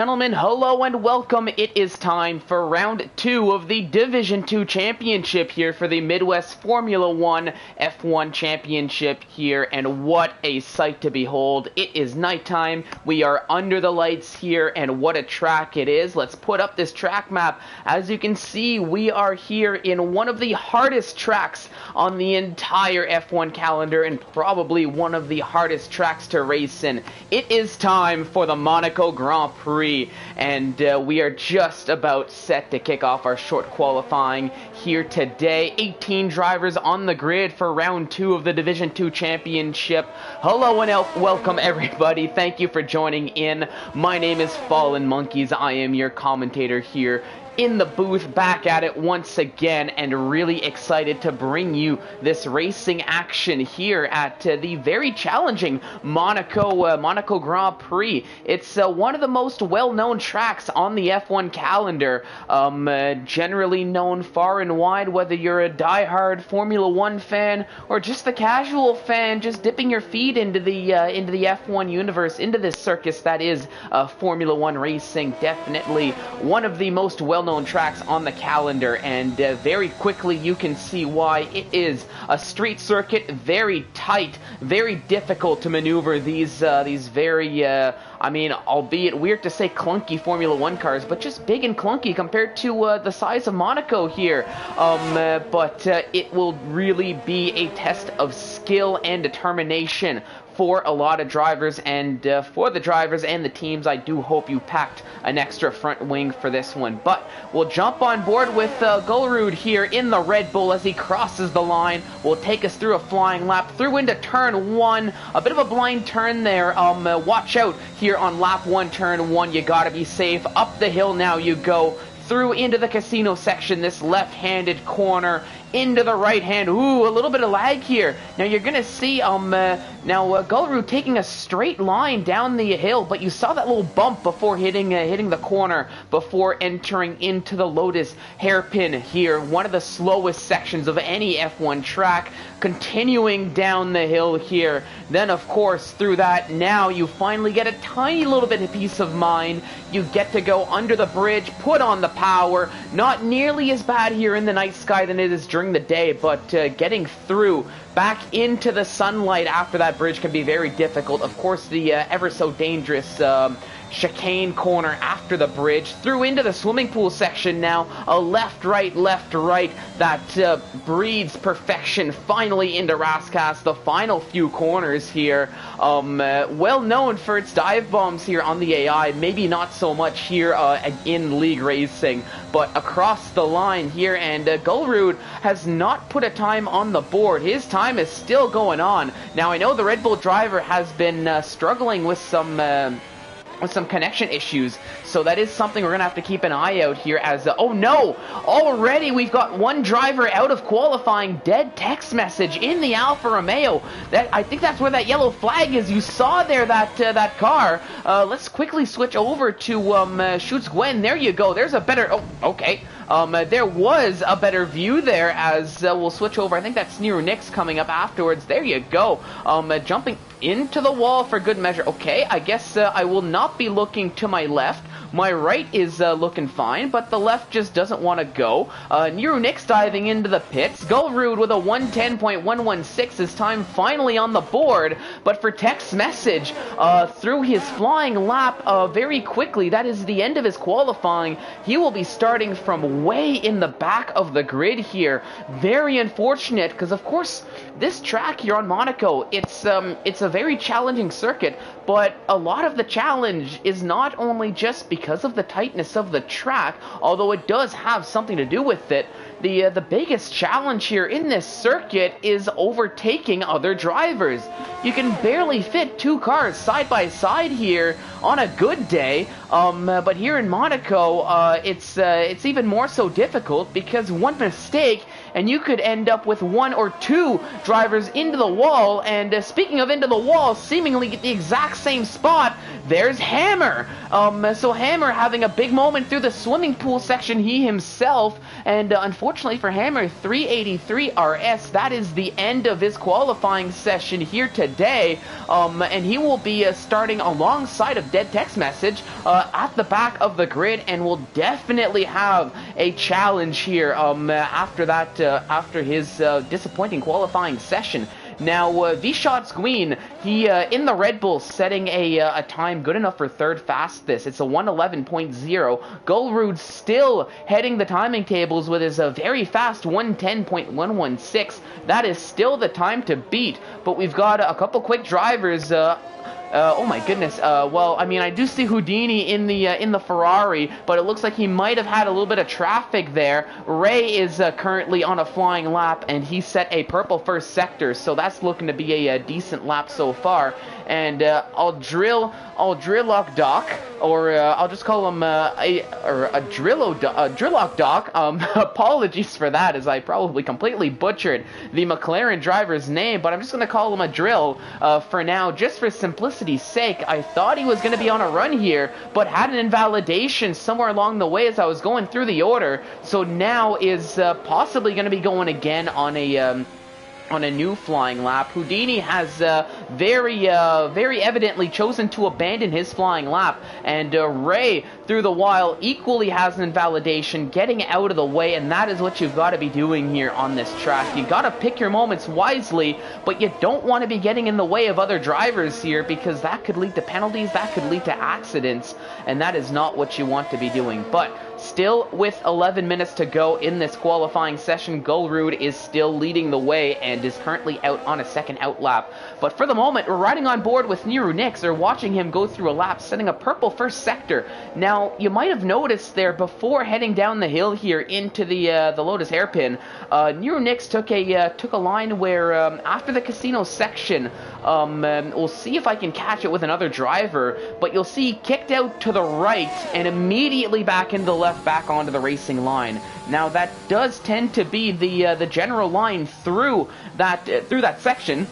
Gentlemen, hello and welcome. It is time for round 2 of the Division 2 Championship here for the Midwest Formula 1 F1 Championship here, and what a sight to behold. It is nighttime, we are under the lights here, and what a track it is. Let's put up this track map. As you can see, we are here in one of the hardest tracks on the entire F1 calendar, and probably one of the hardest tracks to race in. It is time for the Monaco Grand Prix. And we are just about set to kick off our short qualifying here today. 18 drivers on the grid for round 2 of the Division 2 Championship. Hello and welcome everybody. Thank you for joining in. My name is Fallen Monkeys. I am your commentator here in the booth, back at it once again, and really excited to bring you this racing action here at the very challenging Monaco Grand Prix. It's one of the most well-known tracks on the F1 calendar, generally known far and wide, whether you're a die-hard Formula 1 fan or just the casual fan, just dipping your feet into the F1 universe, into this circus that is Formula 1 racing. Definitely one of the most well-known tracks on the calendar, and very quickly you can see why. It is a street circuit, very tight, very difficult to maneuver these very albeit weird to say clunky Formula 1 cars, but just big and clunky compared to the size of Monaco here. But it will really be a test of skill and determination for a lot of drivers, and for the drivers and the teams. I do hope you packed an extra front wing for this one. But we'll jump on board with Gulrud here in the Red Bull as he crosses the line. Will take us through a flying lap, through into turn 1. A bit of a blind turn there. Watch out here on lap 1, turn 1. You gotta be safe. Up the hill now you go. Through into the casino section, this left-handed corner, into the right hand. Ooh, a little bit of lag here. Now you're gonna see Gulrud taking a straight line down the hill, but you saw that little bump before hitting the corner, before entering into the Lotus hairpin here. One of the slowest sections of any F1 track, continuing down the hill here. Then of course through that, now you finally get a tiny little bit of peace of mind. You get to go under the bridge, put on the power. Not nearly as bad here in the night sky than it is during the day, but getting through back into the sunlight after that bridge can be very difficult. Of course, the ever so dangerous chicane corner after the bridge, through into the swimming pool section now. A left right that breeds perfection finally into Raskas. The final few corners here, well known for its dive bombs here on the AI, maybe not so much here in league racing, but across the line here, and Gulrud has not put a time on the board. His time is still going on. Now I know the Red Bull driver has been struggling with some connection issues, so that is something we're gonna have to keep an eye out here as oh no, already we've got one driver out of qualifying. Dead text message in the Alfa Romeo. That, I think that's where that yellow flag is. You saw there that car. Let's quickly switch over to Schutz Gwen. There you go. There's a better, oh okay, there was a better view there as we'll switch over. I think that's Nero Nix coming up afterwards. There you go. Jumping into the wall for good measure. Okay, I guess I will not be looking to my left. My right is looking fine, but the left just doesn't want to go. Nero Nix diving into the pits. Gulrud with a 110.116, his time finally on the board, but for text message, through his flying lap very quickly, that is the end of his qualifying. He will be starting from way in the back of the grid here. Very unfortunate, because of course, this track here on Monaco, it's a very challenging circuit, but a lot of the challenge is not only just because of the tightness of the track, although it does have something to do with it. The biggest challenge here in this circuit is overtaking other drivers. You can barely fit two cars side by side here on a good day, but here in Monaco, it's even more so difficult, because one mistake and you could end up with 1 or 2 drivers into the wall. And speaking of into the wall, seemingly at the exact same spot, there's Hammer. So Hammer having a big moment through the swimming pool section, he himself, and unfortunately for Hammer, 383 RS, that is the end of his qualifying session here today, and he will be starting alongside of Dead Text Message at the back of the grid, and will definitely have a challenge here after that, after his disappointing qualifying session. Now, V-Shot's Gween, he, in the Red Bull, setting a time good enough for third fastest. It's a 111.0. Golrud still heading the timing tables with his very fast 110.116. That is still the time to beat, but we've got a couple quick drivers, oh my goodness. Well, I mean, I do see Houdini in the Ferrari, but it looks like he might have had a little bit of traffic there. Ray is currently on a flying lap, and he set a purple first sector, so that's looking to be a decent lap so far. And I'll drill lock Doc, or I'll just call him a Drillock Doc. Apologies for that, as I probably completely butchered the McLaren driver's name, but I'm just going to call him a Drill for now, just for simplicity's sake. I thought he was going to be on a run here, but had an invalidation somewhere along the way as I was going through the order, so now is possibly going to be going again on a new flying lap. Houdini has very evidently chosen to abandon his flying lap, and Ray, through the while, equally has an invalidation, getting out of the way, and that is what you've got to be doing here on this track. You got to pick your moments wisely, but you don't want to be getting in the way of other drivers here, because that could lead to penalties, that could lead to accidents, and that is not what you want to be doing. But still, with 11 minutes to go in this qualifying session, Golrud is still leading the way and is currently out on a second out lap. But for the moment, we're riding on board with Niru Nix, or watching him go through a lap, setting a purple first sector. Now, you might have noticed there, before heading down the hill here into the Lotus hairpin, Niru Nix took a line where, after the casino section, we'll see if I can catch it with another driver, but you'll see kicked out to the right and immediately back into the left, back onto the racing line. Now, that does tend to be the general line through that section,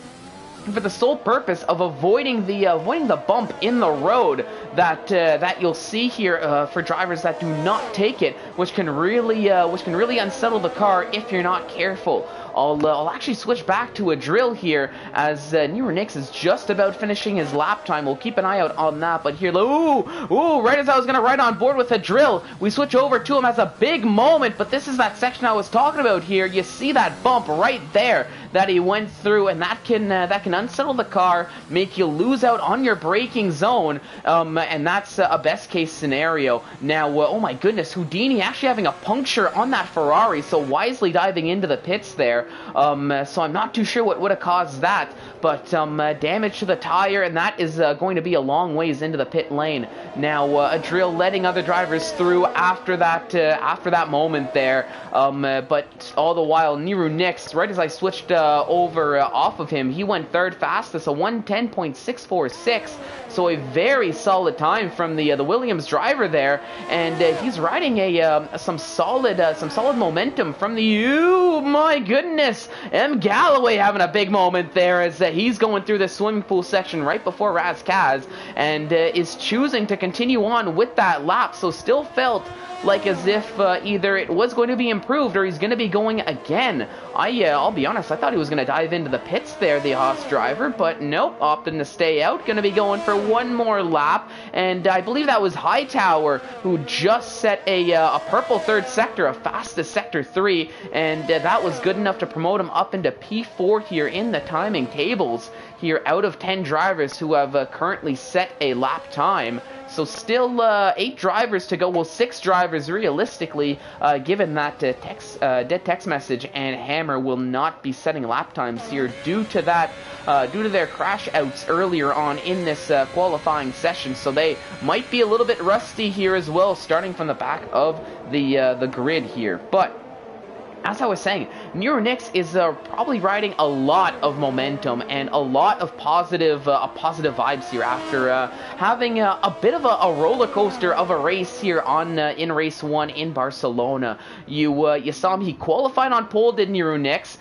for the sole purpose of avoiding the bump in the road that you'll see here for drivers that do not take it, which can really unsettle the car if you're not careful. I'll actually switch back to a drill here, as Niru Nix is just about finishing his lap time. We'll keep an eye out on that, but here, ooh, right as I was going to ride on board with a drill, we switch over to him as a big moment, but this is that section I was talking about here. You see that bump right there that he went through, and that can unsettle the car, make you lose out on your braking zone, and that's a best case scenario. Now, oh my goodness, Houdini actually having a puncture on that Ferrari, so wisely diving into the pits there. So I'm not too sure what would have caused that, but damage to the tire, and that is going to be a long ways into the pit lane. Now, a drill letting other drivers through after that moment there, but all the while, Niru Nix, right as I switched over off of him, he went third fastest, a 110.646, so a very solid time from the Williams driver there, and he's riding some solid momentum from the, oh my goodness, M. Galloway having a big moment there, as he's going through the swimming pool section right before Raz Kaz, and is choosing to continue on with that lap, so still felt like as if either it was going to be improved or he's going to be going again. I'll be honest, I thought he was going to dive into the pits there, the Haas driver, but nope, opting to stay out, going to be going for one more lap, and I believe that was Hightower who just set a purple third sector, a fastest sector 3, and that was good enough to promote him up into P4 here in the timing tables here, out of 10 drivers who have currently set a lap time. So still 8 drivers to go, well 6 drivers realistically, given that dead text message, and Hammer will not be setting lap times here due to their crash outs earlier on in this qualifying session. So they might be a little bit rusty here as well, starting from the back of the grid here. But as I was saying, Nix is probably riding a lot of momentum and a lot of positive vibes here after having a bit of a roller coaster of a race here on in race 1 in Barcelona. You saw him; he qualified on pole, did Nix.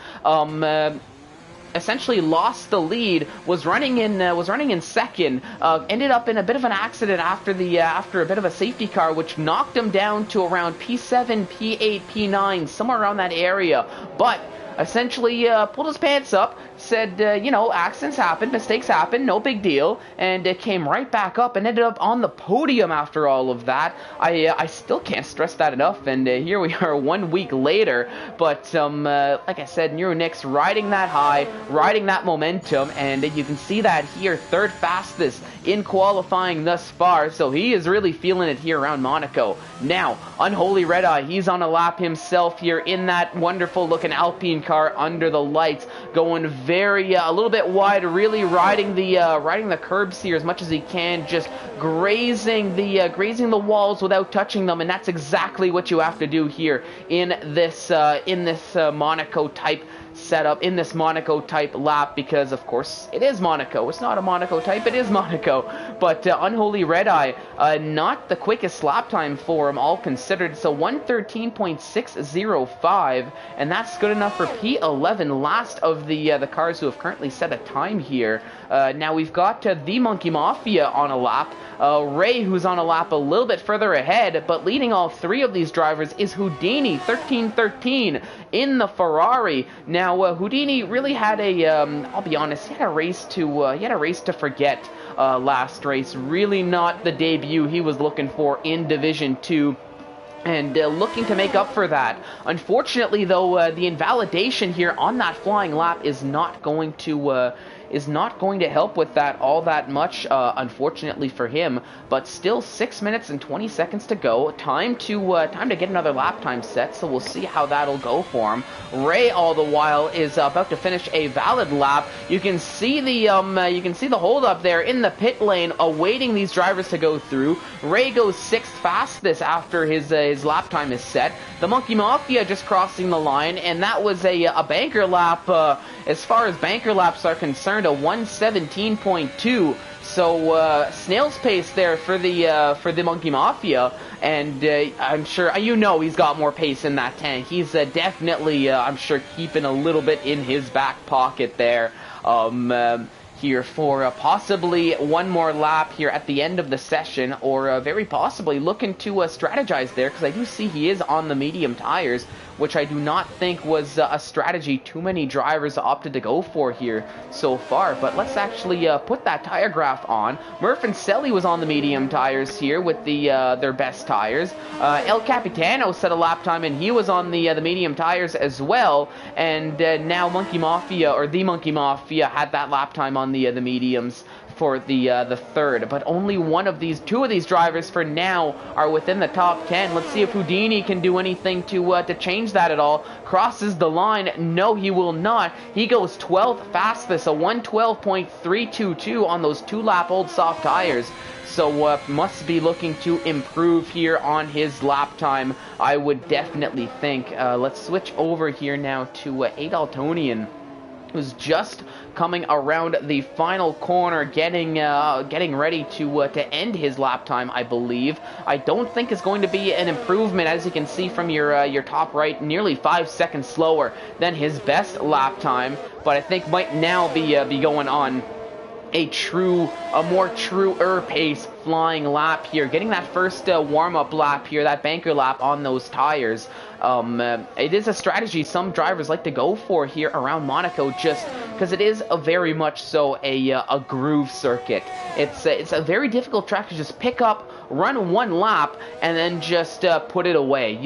Essentially lost the lead, was running in second, ended up in a bit of an accident after a bit of a safety car, which knocked him down to around P7, P8, P9, somewhere around that area. But essentially pulled his pants up, said, accidents happen, mistakes happen, no big deal, and came right back up and ended up on the podium after all of that. I still can't stress that enough, and here we are 1 week later, but like I said, Nix riding that high, riding that momentum, and you can see that here, third fastest in qualifying thus far, so he is really feeling it here around Monaco. Now, Unholy Red Eye, he's on a lap himself here in that wonderful looking Alpine car under the lights, going a little bit wide, really riding the curbs here as much as he can, just grazing the walls without touching them, and that's exactly what you have to do here in this Monaco type setup, in this Monaco type lap, because of course it is Monaco. It's not a Monaco type, it is Monaco. But Unholy Red Eye, not the quickest lap time for him, all considered. It's a 1:13.605, and that's good enough for P11, last of the cars who have currently set a time here. Now we've got the Monkey Mafia on a lap, Ray, who's on a lap a little bit further ahead, but leading all three of these drivers is Houdini, 13-13 in the Ferrari. Now Houdini really had I'll be honest, he had a race to forget last race. Really not the debut he was looking for in Division 2. And looking to make up for that. Unfortunately, though, the invalidation here on that flying lap is not going to help with that all that much, unfortunately for him. But still 6 minutes and 20 seconds to go. Time to get another lap time set, so we'll see how that'll go for him. Ray, all the while, is about to finish a valid lap. You can see the hold up there in the pit lane, awaiting these drivers to go through. Ray goes 6th fastest after his lap time is set. The Monkey Mafia just crossing the line, and that was a banker lap. As far as banker laps are concerned, a 1:17.2. So snail's pace there for the Monkey Mafia, and I'm sure he's got more pace in that tank. He's definitely I'm sure keeping a little bit in his back pocket there. Here for possibly one more lap here at the end of the session, or very possibly looking to strategize there, because I do see he is on the medium tires, which I do not think was a strategy too many drivers opted to go for here so far. But let's actually put that tire graph on. Murph and Selly was on the medium tires here with their best tires. El Capitano set a lap time, and he was on the medium tires as well. And now Monkey Mafia, or the Monkey Mafia, had that lap time on the mediums for the third, but only two of these drivers for now are within the top 10. Let's see if Houdini can do anything to change that at all. Crosses the line. No, he will not. He goes 12th fastest, a 1:12.322 on those 2-lap-old soft tires. So must be looking to improve here on his lap time, I would definitely think. Let's switch over here now to Adaltonian, who's just coming around the final corner, getting ready to end his lap time, I believe. I don't think it's going to be an improvement, as you can see from your top right, nearly 5 seconds slower than his best lap time, but I think might now be going on a more truer pace flying lap here, getting that first warm-up lap here, that banker lap on those tires. It is a strategy some drivers like to go for here around Monaco, just because it is very much so a groove circuit. It's a very difficult track to just pick up, run one lap, and then just put it away.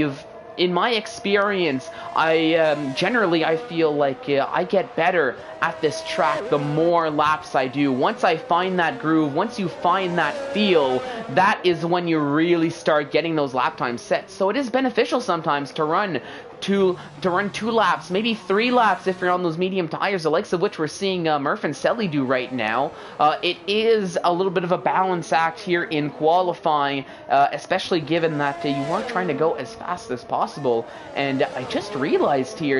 In my experience, I feel like I get better at this track the more laps I do. Once I find that groove, once you find that feel, that is when you really start getting those lap times set. So it is beneficial sometimes to run two laps, maybe 3 laps if you're on those medium tires, the likes of which we're seeing Murph and Selly do right now. It is a little bit of a balance act here in qualifying, especially given that you are trying to go as fast as possible. And I just realized here,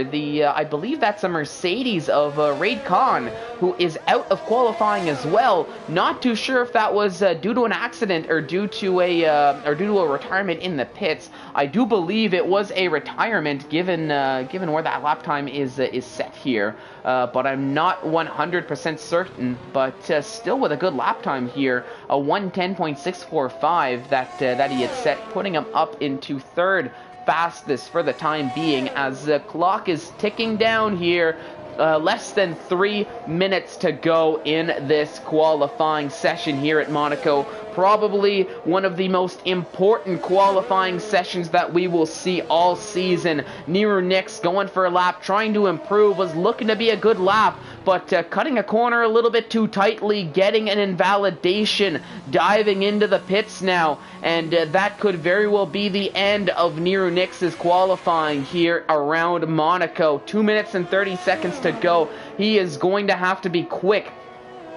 I believe that's a Mercedes of Raid Khan, who is out of qualifying as well. Not too sure if that was due to an accident or due to a retirement in the pits. I do believe it was a retirement, given where that lap time is set here. But I'm not 100% certain. But still with a good lap time here, a 1:10.645 that he had set, putting him up into third fastest for the time being, as the clock is ticking down here. Less than 3 minutes to go in this qualifying session here at Monaco. Probably one of the most important qualifying sessions that we will see all season. Nero Nix going for a lap, trying to improve, was looking to be a good lap, but cutting a corner a little bit too tightly, getting an invalidation, diving into the pits now, and that could very well be the end of Nero Nix's qualifying here around Monaco. 2 minutes and 30 seconds to go. He is going to have to be quick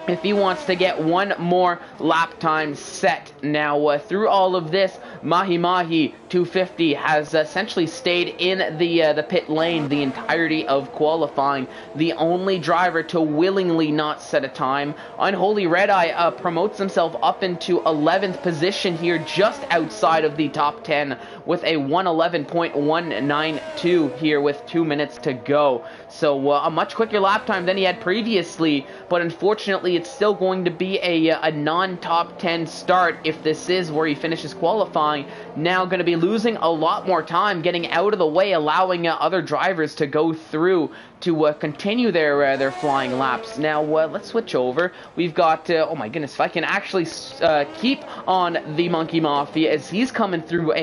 if he wants to get one more lap time set. Now, through all of this, Mahi 250 has essentially stayed in the pit lane the entirety of qualifying. The only driver to willingly not set a time. Unholy Red Eye promotes himself up into 11th position here, just outside of the top 10, with a 1:11.192 here with 2 minutes to go. So a much quicker lap time than he had previously, but unfortunately it's still going to be a non-top 10 start if this is where he finishes qualifying. Now going to be losing a lot more time getting out of the way, allowing other drivers to go through to continue their flying laps. Now let's switch over. We've got oh my goodness, if I can actually keep on the Monkey Mafia, as he's coming through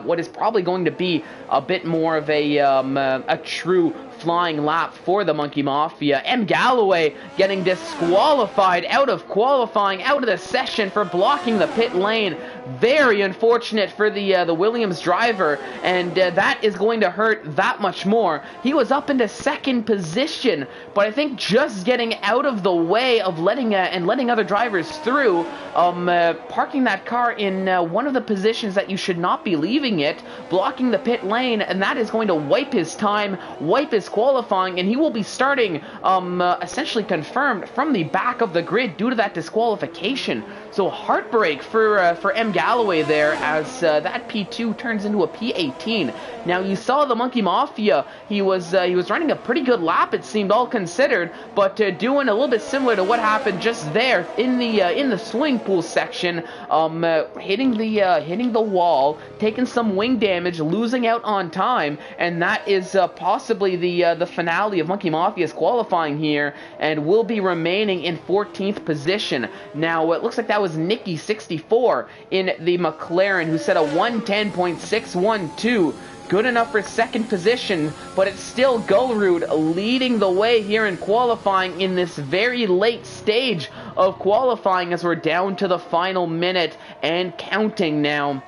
what is probably going to be a bit more of a true flying lap for the Monkey Mafia. M. Galloway getting disqualified out of qualifying, out of the session for blocking the pit lane. Very unfortunate for the Williams driver, and that is going to hurt that much more. He was up into second position, but I think just getting out of the way of letting other drivers through, parking that car in one of the positions that you should not be leaving it, blocking the pit lane, and that is going to wipe his time, wipe his qualifying, and he will be starting essentially confirmed from the back of the grid due to that disqualification. So heartbreak for M. Galloway there, as that P2 turns into a P18. Now you saw the Monkey Mafia, he was running a pretty good lap, it seemed, all considered, but doing a little bit similar to what happened just there in the swimming pool section, hitting the wall, taking some wing damage, losing out on time, and that is possibly the finale of Monkey Mafia's qualifying here, and will be remaining in 14th position. Now it looks like that was Nicky 64 in the McLaren, who set a 1:10.612. Good enough for second position, but it's still Gulrud leading the way here in qualifying in this very late stage of qualifying, as we're down to the final minute and counting now.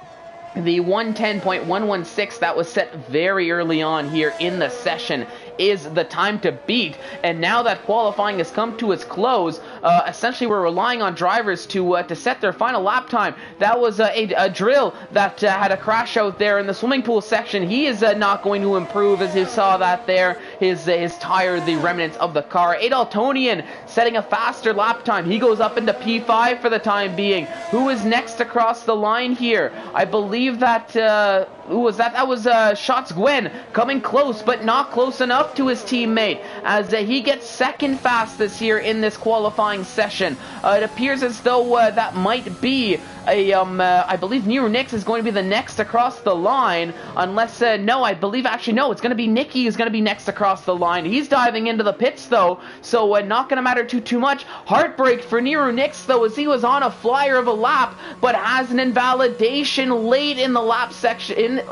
The 1:10.116 that was set very early on here in the session is the time to beat, and now that qualifying has come to its close, essentially we're relying on drivers to set their final lap time. That was a drill that had a crash out there in the swimming pool section. He is not going to improve, as you saw that there. His tire, the remnants of the car. Adaltonian setting a faster lap time. He goes up into P5 for the time being. Who is next across the line here? I believe that who was that? That was Shots Gwen coming close, but not close enough to his teammate, as he gets second fastest here in this qualifying session. It appears as though that might be I believe Nero Nix is going to be the next across the line, unless, no, I believe, actually, no, it's going to be Nicky who's going to be next across the line. He's diving into the pits, though, so not going to matter too much. Heartbreak for Nero Nix, though, as he was on a flyer of a lap, but has an invalidation late in the lap section.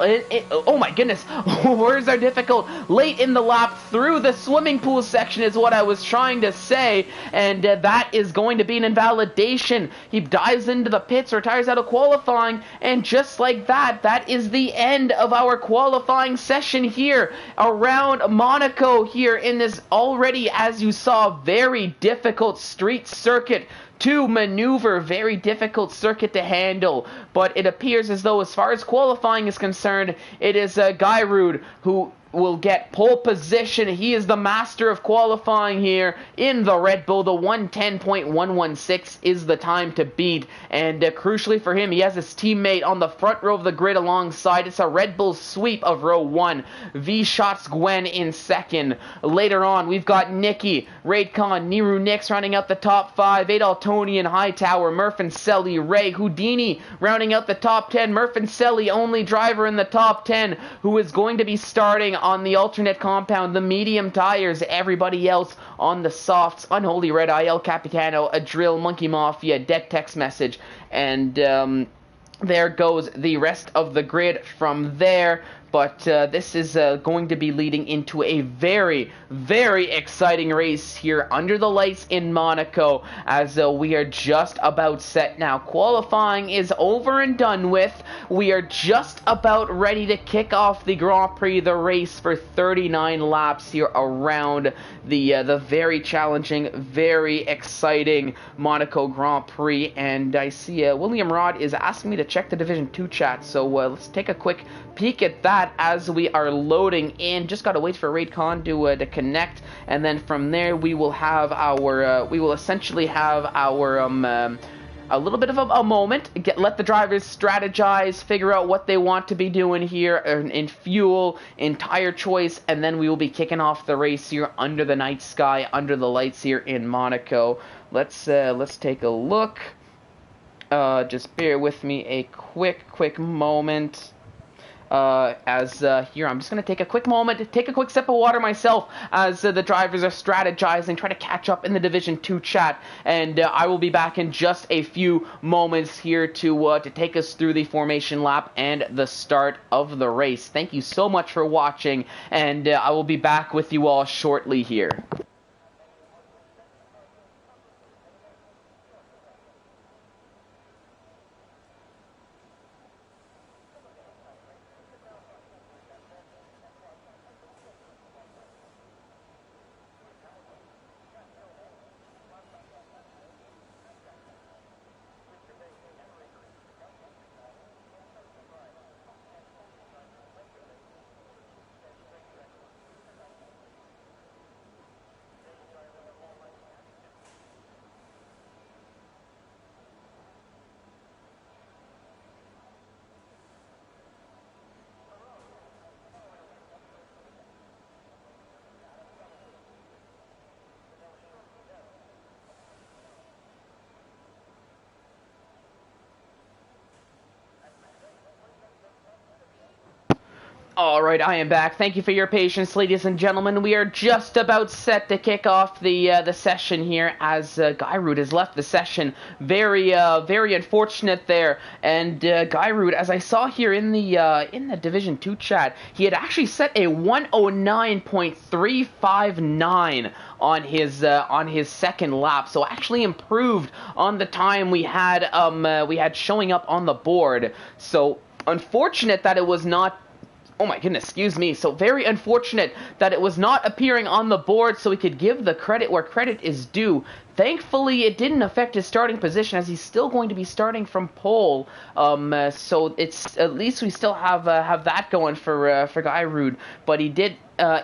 Oh my goodness, words are difficult. Late in the lap through the swimming pool section is what I was trying to say, and that is going to be an invalidation. He dives into the pits, or our tires out of qualifying, and just like that, that is the end of our qualifying session here around Monaco here in this already, as you saw, very difficult street circuit to maneuver, very difficult circuit to handle. But it appears as though, as far as qualifying is concerned, it is Guy Ruud who will get pole position. He is the master of qualifying here in the Red Bull. The 110.116 is the time to beat, and crucially for him, he has his teammate on the front row of the grid alongside. It's a Red Bull sweep of row 1. V Shots Gwen in second. Later on, we've got Nicky, Raidcon, Niru Nix rounding out the top 5, Adol Tony and Hightower, Murph and Selly, Ray Houdini rounding out the top 10. Murph and Selly, only driver in the top 10 who is going to be starting on the alternate compound, the medium tires. Everybody else on the softs. Unholy Red Eye, El Capitano, a Drill, Monkey Mafia, Dead Text Message, and there goes the rest of the grid from there. But this is going to be leading into a very, very exciting race here under the lights in Monaco, as we are just about set now. Qualifying is over and done with. We are just about ready to kick off the Grand Prix, the race for 39 laps here around the very challenging, very exciting Monaco Grand Prix. And I see William Rod is asking me to check the Division 2 chat, so let's take a quick peek at that as we are loading in. Just gotta wait for Raidcon to connect, and then from there we will have our we will essentially have our a little bit of a moment, let the drivers strategize, figure out what they want to be doing here in fuel, in tire choice, and then we will be kicking off the race here under the night sky, under the lights here in Monaco. Let's take a look. Just bear with me a quick moment. Here, I'm just going to take a quick moment, take a quick sip of water myself as the drivers are strategizing, trying to catch up in the Division 2 chat, and I will be back in just a few moments here to take us through the formation lap and the start of the race. Thank you so much for watching, and I will be back with you all shortly here. Alright, I am back. Thank you for your patience, ladies and gentlemen. We are just about set to kick off the session here, as Guy Ruud has left the session. Very unfortunate there. And Guy Ruud, as I saw here in the Division 2 chat, he had actually set a 109.359 on his second lap, so actually improved on the time we had showing up on the board. So unfortunate that it was not. Oh my goodness, excuse me. So very unfortunate that it was not appearing on the board so we could give the credit where credit is due. Thankfully, it didn't affect his starting position, as he's still going to be starting from pole. So it's at least we still have that going for Guy Ruud. But he did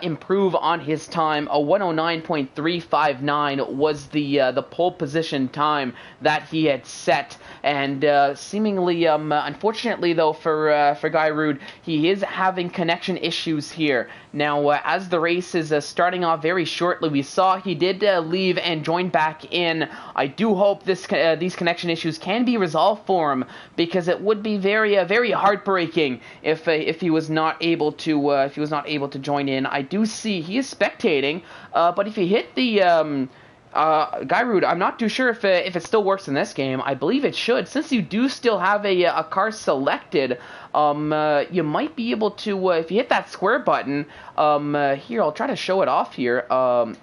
improve on his time. A 109.359 was the pole position time that he had set. And seemingly, unfortunately though, for Guy Ruud, he is having connection issues here. Now, as the race is starting off very shortly, we saw he did leave and join back in. I do hope these connection issues can be resolved for him, because it would be very heartbreaking if he was not able to join in. I do see he is spectating, but if he hit the Guy Ruud, I'm not too sure if it still works in this game. I believe it should, since you do still have a car selected. You might be able to, if you hit that square button, here, I'll try to show it off here. Alright,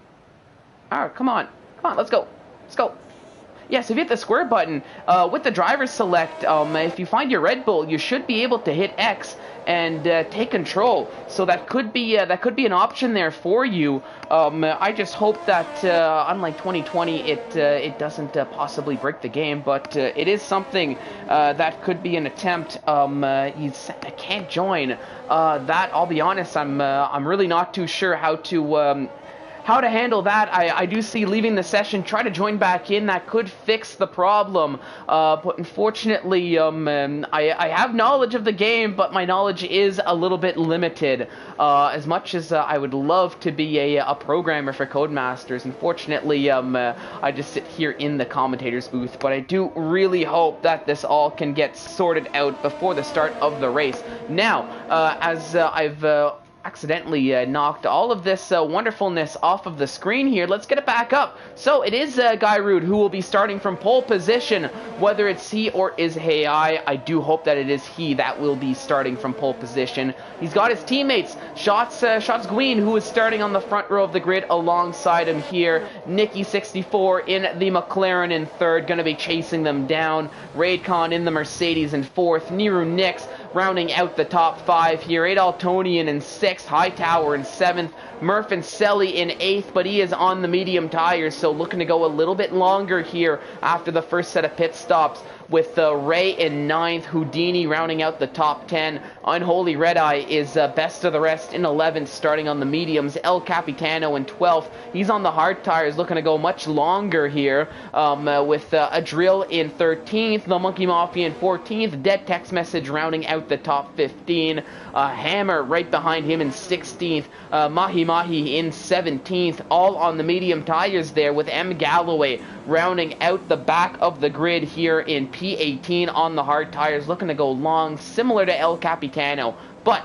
come on, let's go. Yes, if you hit the square button, with the driver select, if you find your Red Bull, you should be able to hit X and take control. So that could be an option there for you. I just hope that unlike 2020, it doesn't possibly break the game, but it is something that could be an attempt. I can't join. That, I'll be honest, I'm really not too sure how to handle that. I do see leaving the session, try to join back in. That could fix the problem. But unfortunately, I have knowledge of the game, but my knowledge is a little bit limited. As much as I would love to be a programmer for Codemasters, unfortunately, I just sit here in the commentator's booth. But I do really hope that this all can get sorted out before the start of the race. Now, as I've accidentally knocked all of this wonderfulness off of the screen here. Let's get it back up. So it is Guy Rude who will be starting from pole position, whether it's he or is Hey I do hope that it is he that will be starting from pole position. He's got his teammates, Shots Gween, who is starting on the front row of the grid alongside him here. Nicky 64 in the McLaren in third, going to be chasing them down. Raidcon in the Mercedes in fourth. Niru Nix rounding out the top five here. Adaltonian in sixth. Hightower in seventh. Murph and Selly in eighth, but he is on the medium tires, so looking to go a little bit longer here after the first set of pit stops, with Ray in ninth. Houdini rounding out the top 10. Unholy Red Eye is best of the rest in 11th, starting on the mediums. El Capitano in 12th. He's on the hard tires, looking to go much longer here, with a drill in 13th. The Monkey Mafia in 14th. Dead Text Message rounding out the top 15. Hammer right behind him in 16th. Mahi Mahi in 17th. All on the medium tires there, with M. Galloway rounding out the back of the grid here in P18 on the hard tires, looking to go long, similar to El Capitano. But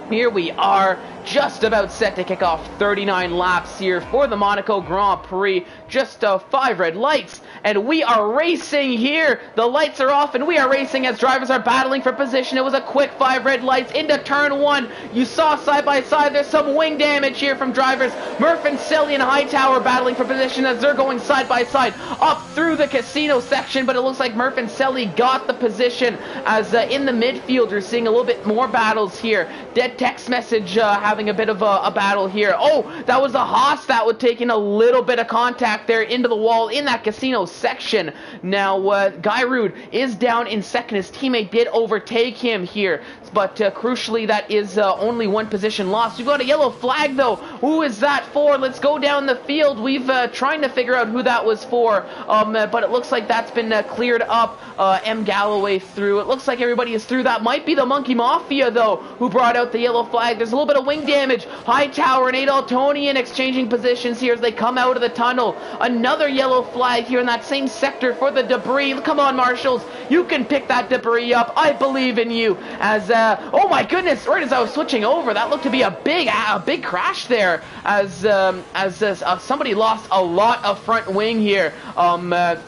here we are, just about set to kick off 39 laps here for the Monaco Grand Prix. Just 5 red lights, and we are racing here. The lights are off, and we are racing as drivers are battling for position. It was a quick 5 red lights into turn 1. You saw side by side, there's some wing damage here from drivers. Murph and Selly and Hightower battling for position as they're going side by side up through the casino section, but it looks like Murph and Selly got the position, as in the midfield you're seeing a little bit more battles here. Dead Text Message having a bit of a battle here. Oh, that was a Haas that was taking a little bit of contact there into the wall in that casino section. Now, Guy Rude is down in second. His teammate did overtake him here, but crucially, that is only one position lost. We've got a yellow flag, though. Who is that for? Let's go down the field. We've trying to figure out who that was for, but it looks like that's been cleared up. M. Galloway through. It looks like everybody is through. That might be the Monkey Mafia, though, who brought out the yellow flag. There's a little bit of wing damage. Hightower and Adaltonian exchanging positions here as they come out of the tunnel. Another yellow flag here in that same sector for the debris. Come on, marshals. You can pick that debris up. I believe in you. As, oh my goodness, right as I was switching over, that looked to be a big crash there, as somebody lost a lot of front wing here,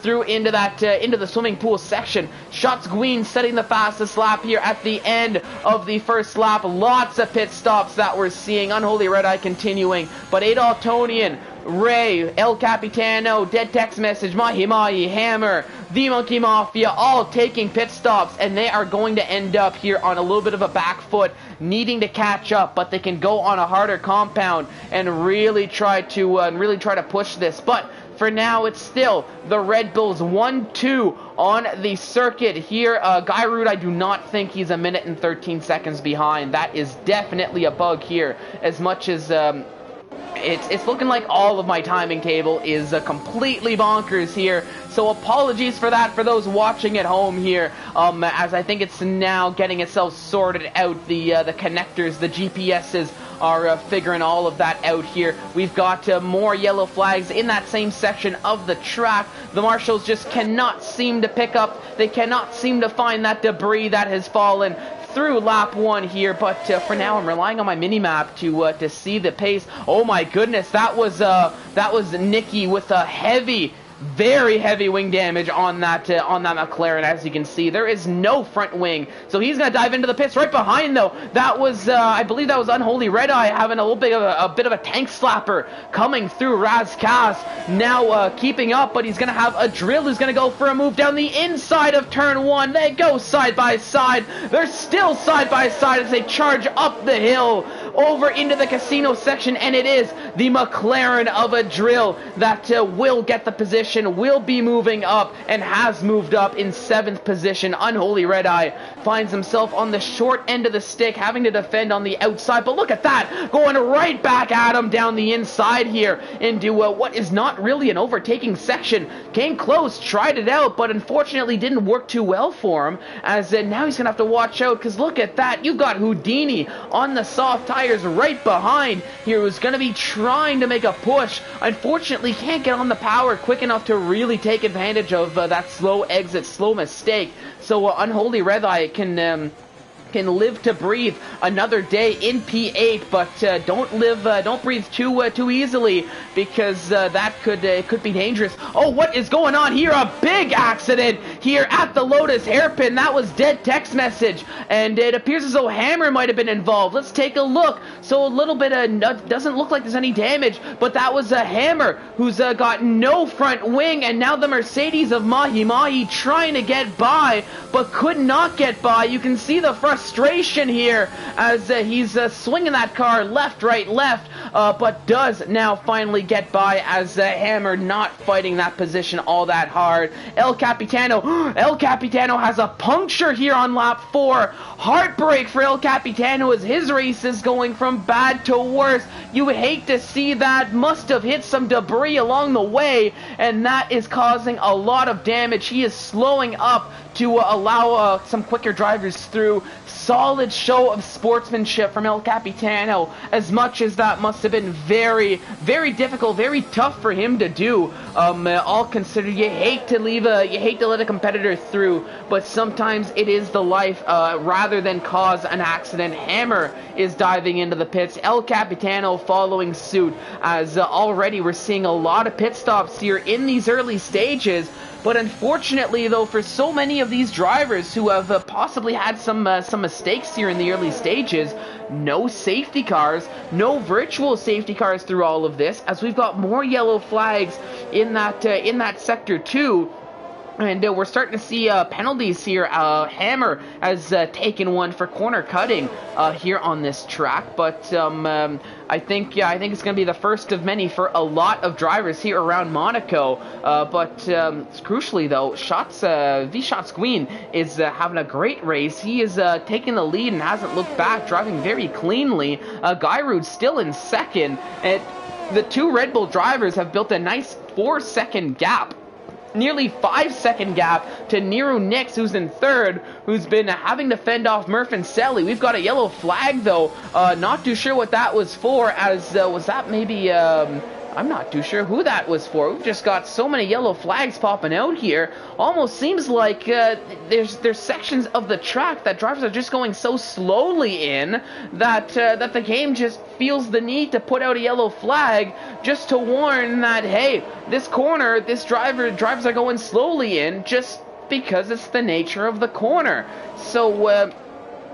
through into the swimming pool section. Shots Gween setting the fastest lap here at the end of the first lap. Lots of pit stops that we're seeing. Unholy Red Eye continuing, but Adaltonian, Ray, El Capitano, Dead Text Message, Mahi Mahi, Hammer, the Monkey Mafia, all taking pit stops, and they are going to end up here on a little bit of a back foot, needing to catch up, but they can go on a harder compound and really try to push this. But for now, it's still the Red Bulls 1-2 on the circuit here. Guy Rude, I do not think he's a minute and 13 seconds behind. That is definitely a bug here, as much as it's looking like all of my timing table is completely bonkers here. So apologies for that for those watching at home here, as I think it's now getting itself sorted out. The connectors, the GPSs are figuring all of that out here. We've got more yellow flags in that same section of the track. The marshals just cannot seem to pick up, they cannot seem to find that debris that has fallen through lap 1 here, but for now I'm relying on my mini-map to see the pace. Oh my goodness, that was Nicky with a heavy very heavy wing damage on that McLaren. As you can see, there is no front wing, so he's gonna dive into the pits right behind though. That was I believe that was Unholy Red Eye having a bit of a tank slapper coming through Razkaz. Now keeping up, but he's gonna have a drill who's gonna go for a move down the inside of turn 1. They go side by side. They're still side by side as they charge up the hill over into the casino section, and it is the McLaren of a drill that will get the position, will be moving up, and has moved up in 7th position. Unholy Red Eye finds himself on the short end of the stick, having to defend on the outside, but look at that, going right back at him down the inside here into what is not really an overtaking section. Came close, tried it out, but unfortunately didn't work too well for him, as now he's gonna have to watch out, because look at that, you've got Houdini on the soft tires right behind here, who's going to be trying to make a push. Unfortunately, can't get on the power quick enough to really take advantage of that slow exit, slow mistake. So Unholy Red Eye can live to breathe another day in P8, but don't breathe too easily, because that could be dangerous. Oh, what is going on here? A big accident here at the Lotus hairpin. That was dead text message, and it appears as though Hammer might have been involved. Let's take a look. So a little bit doesn't look like there's any damage, but that was a Hammer who's got no front wing, and now the Mercedes of Mahi Mahi trying to get by, but could not get by. You can see the frustration here as he's swinging that car left, right, left, but does now finally get by, as Hammer not fighting that position all that hard. El Capitano has a puncture here on lap 4. Heartbreak for El Capitano as his race is going from bad to worse. You would hate to see that. Must have hit some debris along the way, and that is causing a lot of damage. He is slowing up to allow some quicker drivers through. Solid show of sportsmanship from El Capitano, as much as that must have been very, very difficult, very tough for him to do. All considered, you hate to let a competitor through, but sometimes it is the life. Rather than cause an accident, Hammer is diving into the pits. El Capitano following suit, as already we're seeing a lot of pit stops here in these early stages. But unfortunately, though, for so many of these drivers who have possibly had some mistakes here in the early stages, no safety cars, no virtual safety cars through all of this, as we've got more yellow flags in that sector too. And we're starting to see penalties here. Hammer has taken one for corner cutting here on this track, but I think it's going to be the first of many for a lot of drivers here around Monaco. But crucially, though, V-Shots Queen is having a great race. He is taking the lead and hasn't looked back, driving very cleanly. Guyrood's still in second, and the two Red Bull drivers have built a nice 4-second gap. Nearly 5-second gap to Nero Nix, who's in third, who's been having to fend off Murph and Selly. We've got a yellow flag, though. Not too sure what that was for, as was that maybe... I'm not too sure who that was for. We've just got so many yellow flags popping out here. Almost seems like there's sections of the track that drivers are just going so slowly in that the game just feels the need to put out a yellow flag just to warn that, hey, this corner, drivers are going slowly in just because it's the nature of the corner. So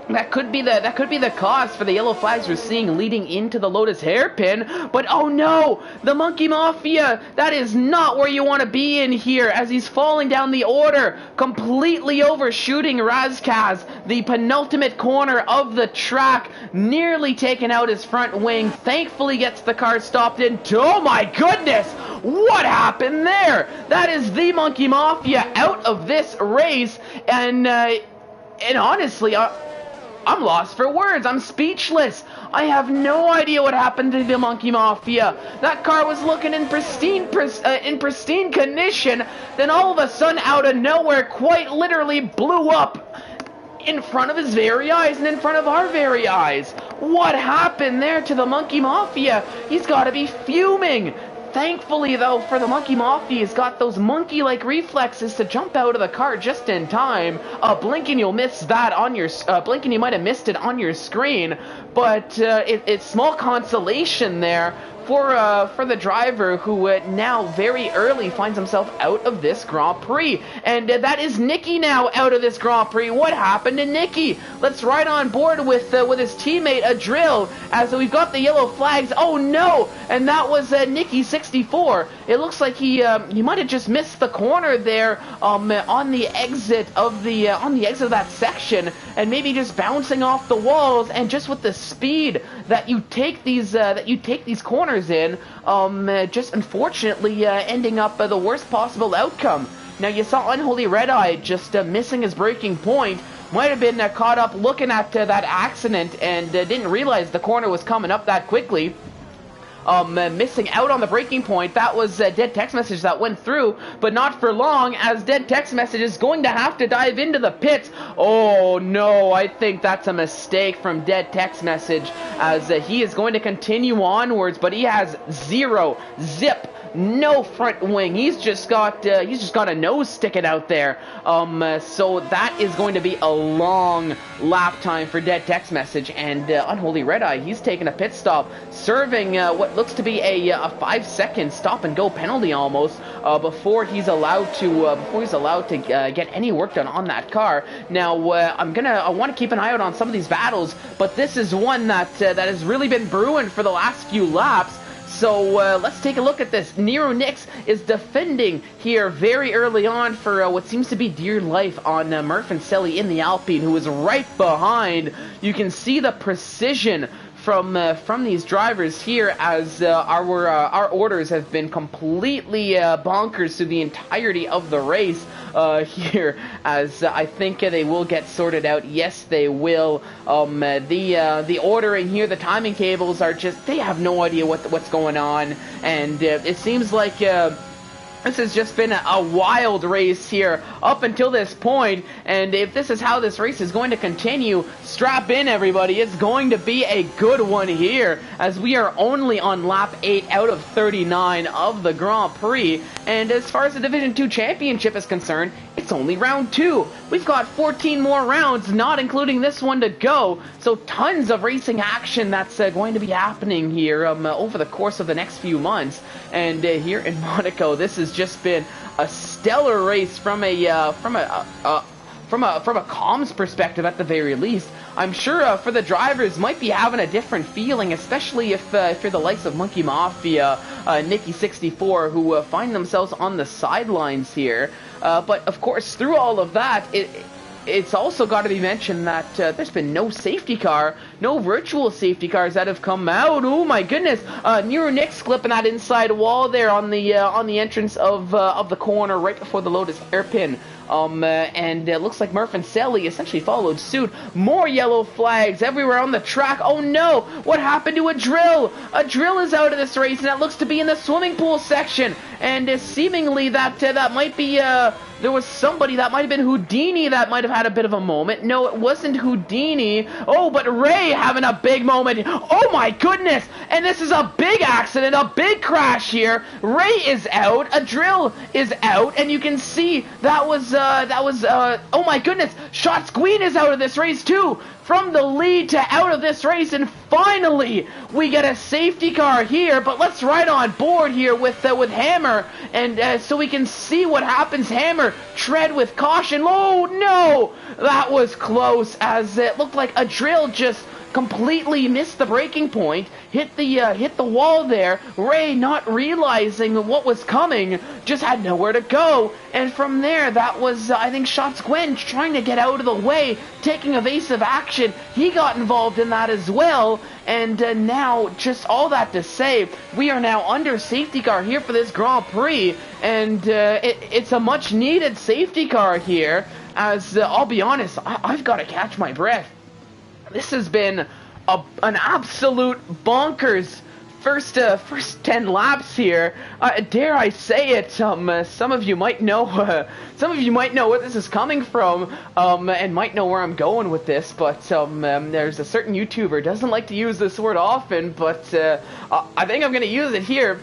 that could be the cause for the yellow flags we're seeing leading into the Lotus hairpin. But oh no, the Monkey Mafia, that is not where you want to be in here, as he's falling down the order, completely overshooting Razkaz, the penultimate corner of the track, nearly taking out his front wing. Thankfully gets the car stopped in. Oh my goodness, what happened there? That is the Monkey Mafia out of this race, and honestly, I'm lost for words. I'm speechless. I have no idea what happened to the Monkey Mafia. That car was looking in pristine condition. Then all of a sudden, out of nowhere, quite literally blew up in front of his very eyes and in front of our very eyes. What happened there to the Monkey Mafia? He's got to be fuming. Thankfully, though, for the Monkey Mafia, he's got those monkey-like reflexes to jump out of the car just in time. Blinking, you'll miss that on your... Blinking, you might have missed it on your screen. But it's small consolation there for the driver who now very early finds himself out of this Grand Prix. And that is Nicky now out of this Grand Prix. What happened to Nicky? Let's ride on board with his teammate Adrill as we've got the yellow flags. Oh no! And that was Nicky 64. It looks like he might have just missed the corner there on the exit of that section, and maybe just bouncing off the walls. And just with the speed that you take these corners in, just unfortunately ending up the worst possible outcome. Now you saw Unholy Red Eye just missing his breaking point. Might have been caught up looking at that accident and didn't realize the corner was coming up that quickly. Missing out on the breaking point. That was Dead Text Message that went through, but not for long, as Dead Text Message is going to have to dive into the pits. Oh no, I think that's a mistake from Dead Text Message, as he is going to continue onwards, but he has zip. No front wing. He's just got a nose sticking out there. So that is going to be a long lap time for Dead Text Message, and Unholy Red Eye, he's taking a pit stop, serving what looks to be a 5-second stop and go penalty almost before he's allowed to get any work done on that car. Now I want to keep an eye out on some of these battles, but this is one that has really been brewing for the last few laps. So let's take a look at this. Nero Nix is defending here very early on for what seems to be dear life on Murph and Selly in the Alpine, who is right behind. You can see the precision from these drivers here, as our orders have been completely bonkers through the entirety of the race here, as I think they will get sorted out. Yes, they will. The ordering here, the timing tables are just, they have no idea what's going on, and it seems like this has just been a wild race here up until this point, and if this is how this race is going to continue, strap in everybody. It's going to be a good one here, as we are only on lap 8 out of 39 of the Grand Prix, and as far as the Division 2 Championship is concerned, it's only round 2. We've got 14 more rounds, not including this one, to go, so tons of racing action that's going to be happening here over the course of the next few months. And here in Monaco, this has just been a stellar race from a comms perspective at the very least. I'm sure for the drivers might be having a different feeling, especially if you're the likes of Monkey Mafia, Nicky 64, who find themselves on the sidelines here. But of course, through all of that, it's also got to be mentioned that there's been no safety car, no virtual safety cars that have come out. Oh my goodness! Nero Nix clipping that inside wall there on the entrance of the corner right before the Lotus hairpin. And it looks like Murph and Sally essentially followed suit. More yellow flags everywhere on the track. Oh no! What happened to a drill? A drill is out of this race, and that looks to be in the swimming pool section. And seemingly that might be there was somebody, that might have been Houdini, that might have had a bit of a moment. No, it wasn't Houdini. Oh, but Ray having a big moment. Oh my goodness! And this is a big accident, a big crash here. Ray is out, a drill is out, and you can see that was oh my goodness, Shots Queen is out of this race too. From the lead to out of this race, and finally we get a safety car here. But let's ride on board here with Hammer, and so we can see what happens. Hammer, tread with caution. Oh no, that was close, as it looked like a drill just completely missed the breaking point, hit the wall there. Ray, not realizing what was coming, just had nowhere to go, and from there, that was I think Shots Gwen trying to get out of the way, taking evasive action. He got involved in that as well, and now, just all that to say, we are now under safety car here for this Grand Prix, and it's a much needed safety car here, as I'll be honest, I've got to catch my breath. This has been an absolute bonkers first 10 laps here. Dare I say it? Some of you might know. Some of you might know where this is coming from, and might know where I'm going with this. But there's a certain YouTuber doesn't like to use this word often, but I think I'm going to use it here.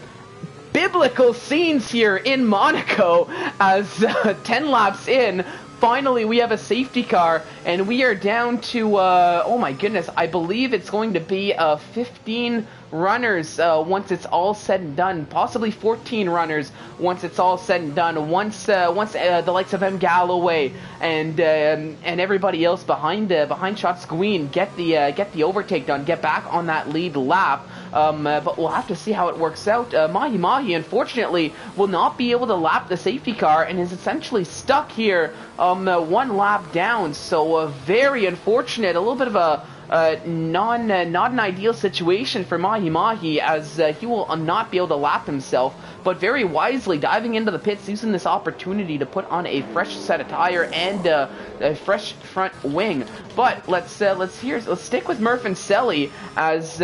Biblical scenes here in Monaco, as 10 laps in. Finally, we have a safety car, and we are down to, oh my goodness, I believe it's going to be a 15 runners once it's all said and done, possibly 14 runners once it's all said and done. Once the likes of M. Galloway and everybody else behind Shots Gween get the overtake done, get back on that lead lap. But we'll have to see how it works out. Mahi Mahi, unfortunately, will not be able to lap the safety car and is essentially stuck here one lap down. So very unfortunate, a little bit of a not an ideal situation for Mahi Mahi, as he will not be able to lap himself, but very wisely diving into the pits, using this opportunity to put on a fresh set of tire and a fresh front wing. But let's stick with Murph and Selly as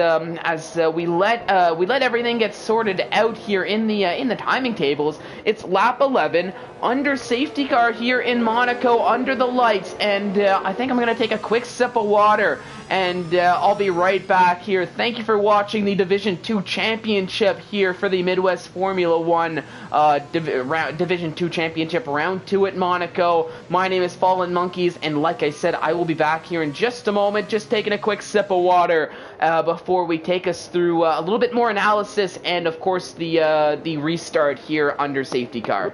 we let everything get sorted out here in the timing tables. It's lap 11 under safety car here in Monaco under the lights, and I think I'm gonna take a quick sip of water, and I'll be right back here. Thank you for watching the Division 2 Championship here for the Midwest Formula 1 Division 2 Championship Round 2 at Monaco. My name is Fallen Monkeys, and like I said, I will be back here in just a moment, just taking a quick sip of water before we take us through a little bit more analysis and, of course, the restart here under safety car.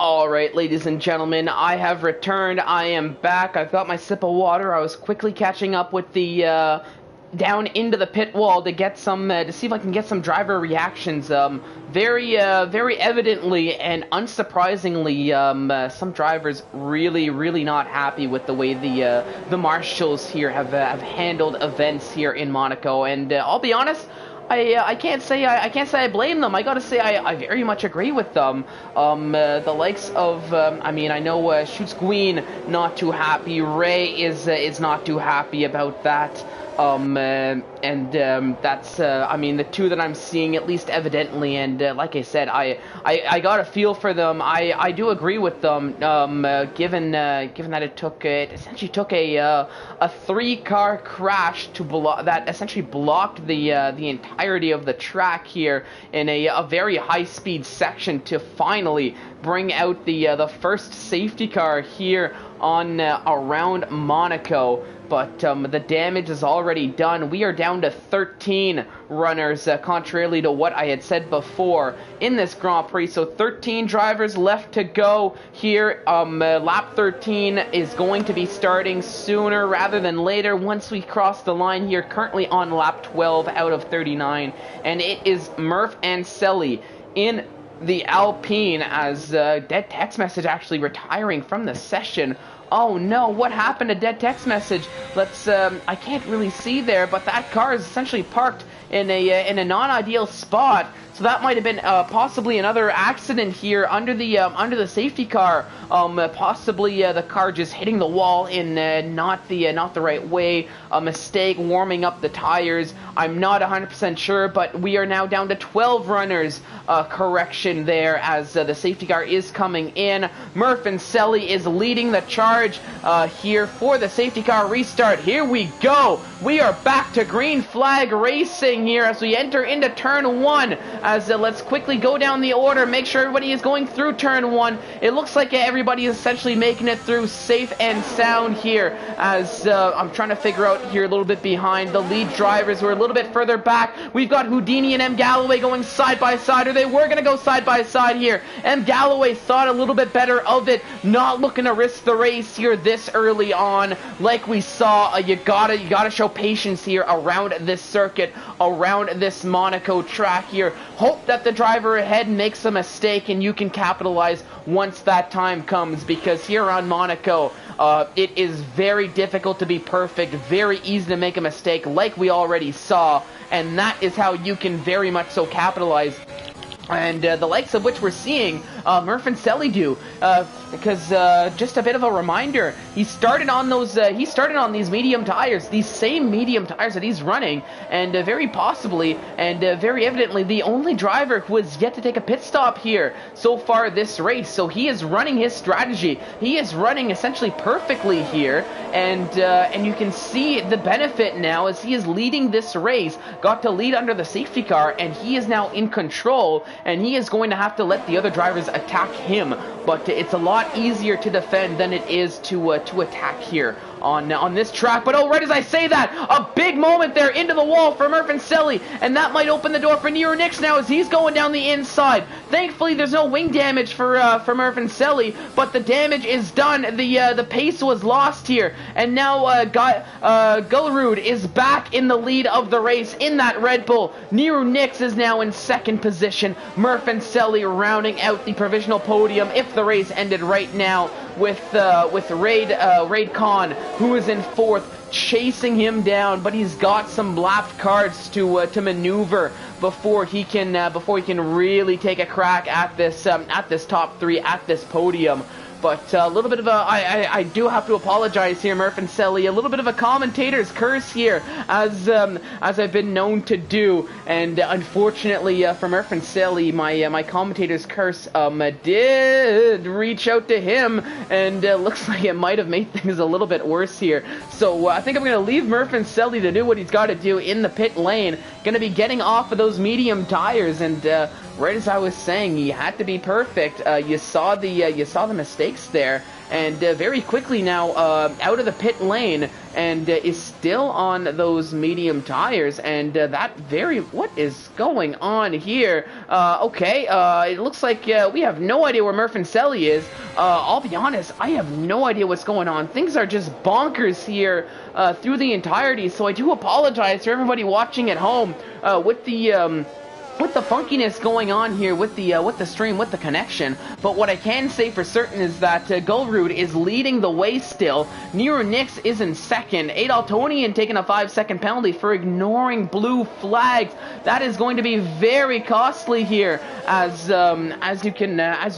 Alright, ladies and gentlemen, I have returned. I am back. I've got my sip of water. I was quickly catching up with the down into the pit wall to get some to see if I can get some driver reactions. Very evidently and unsurprisingly, some drivers really not happy with the way the marshals here have handled events here in Monaco. And I'll be honest, I can't say I blame them. I gotta say I very much agree with them. The likes of I mean, I know Shoots Gween not too happy. Ray is not too happy about that. That's I mean, the two that I'm seeing, at least evidently, and like I said, I got a feel for them. I do agree with them, given that it essentially took a 3-car crash to that essentially blocked the entirety of the track here in a very high-speed section to finally bring out the first safety car here on around Monaco. But the damage is already done. We are down to 13 runners, contrarily to what I had said before in this Grand Prix. So 13 drivers left to go here. Lap 13 is going to be starting sooner rather than later once we cross the line here. Currently on lap 12 out of 39. And it is Murph and Selly in the Alpine, as Dead Text Message actually retiring from the session. Oh no, what happened to Dead Text Message? Let's, I can't really see there, but that car is essentially parked in a non-ideal spot. So that might have been possibly another accident here under the safety car. Possibly the car just hitting the wall in not the right way. A mistake warming up the tires. I'm not 100% sure, but we are now down to 12 runners. Correction there, as the safety car is coming in. Murph and Selly is leading the charge here for the safety car restart. Here we go. We are back to green flag racing here as we enter into turn 1. As let's quickly go down the order, make sure everybody is going through turn 1. It looks like everybody is essentially making it through safe and sound here, as I'm trying to figure out here a little bit behind the lead drivers who are a little bit further back. We've got Houdini and M. Galloway going side by side, or they were going to go side by side here. M. Galloway thought a little bit better of it, not looking to risk the race here this early on. Like we saw, you gotta show patience here around this circuit, around this Monaco track here. Hope that the driver ahead makes a mistake and you can capitalize once that time comes, because here on Monaco, It is very difficult to be perfect, very easy to make a mistake, like we already saw, and that is how you can very much so capitalize. And the likes of which we're seeing Murph and Selly do, because just a bit of a reminder, he started on these medium tires, these same medium tires that he's running, and very possibly and very evidently the only driver who has yet to take a pit stop here so far this race. So he is running his strategy. He is running essentially perfectly here, and you can see the benefit now as he is leading this race. Got to lead under the safety car, and he is now in control. And he is going to have to let the other drivers attack him, but it's a lot easier to defend than it is to attack here on this track. But oh, right as I say that, a big moment there into the wall for Murph and Selly, and that might open the door for Nero Nix now as he's going down the inside. Thankfully, there's no wing damage for Murph and Selly, but the damage is done. The pace was lost here, and now Gullerud is back in the lead of the race in that Red Bull. Nero Nix is now in second position. Murph and Selly rounding out the provisional podium if the race ended right now with Raid Khan, who is in fourth, chasing him down, but he's got some lapped cards to maneuver before he can really take a crack at this top three, at this podium. But a little bit of I do have to apologize here, Murph and Selly. A little bit of a commentator's curse here, as I've been known to do. And unfortunately for Murph and Selly, my commentator's curse did reach out to him, and looks like it might have made things a little bit worse here. So I think I'm going to leave Murph and Selly to do what he's got to do in the pit lane. Going to be getting off of those medium tires, and right as I was saying, he had to be perfect. You saw the mistakes there, and very quickly now out of the pit lane, and is still on those medium tires. And what is going on here? Okay, it looks like we have no idea where Murph and Selly is. I'll be honest, I have no idea what's going on. Things are just bonkers here through the entirety. So I do apologize to everybody watching at home with the funkiness going on here with the stream, with the connection. But what I can say for certain is that Gulrud is leading the way still. Nero Nix is in second. Adaltonian taking a 5-second penalty for ignoring blue flags. That is going to be very costly here, as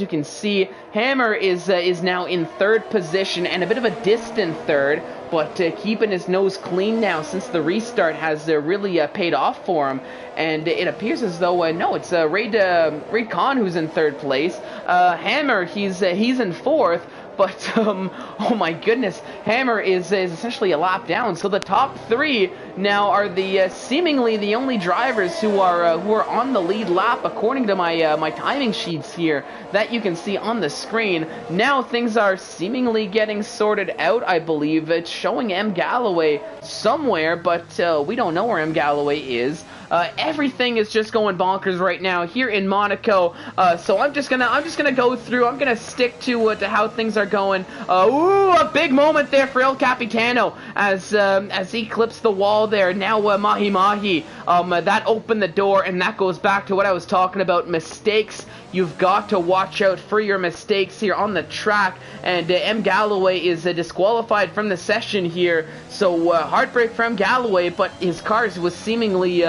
you can see. Hammer is now in third position, and a bit of a distant third, but keeping his nose clean now since the restart has really paid off for him. And it appears as though no, it's Raid Khan who's in third place. Hammer, he's in fourth. But, oh my goodness, Hammer is essentially a lap down. So the top three now are seemingly the only drivers who are on the lead lap, according to my timing sheets here that you can see on the screen. Now things are seemingly getting sorted out, I believe. It's showing M. Galloway somewhere, but we don't know where M. Galloway is. Everything is just going bonkers right now here in Monaco. So I'm just gonna go through. I'm gonna stick to how things are going. Ooh, a big moment there for El Capitano as he clips the wall there. Now Mahi Mahi. That opened the door, and that goes back to what I was talking about. Mistakes. You've got to watch out for your mistakes here on the track. And M. Galloway is disqualified from the session here. So heartbreak for M. Galloway, but his cars was seemingly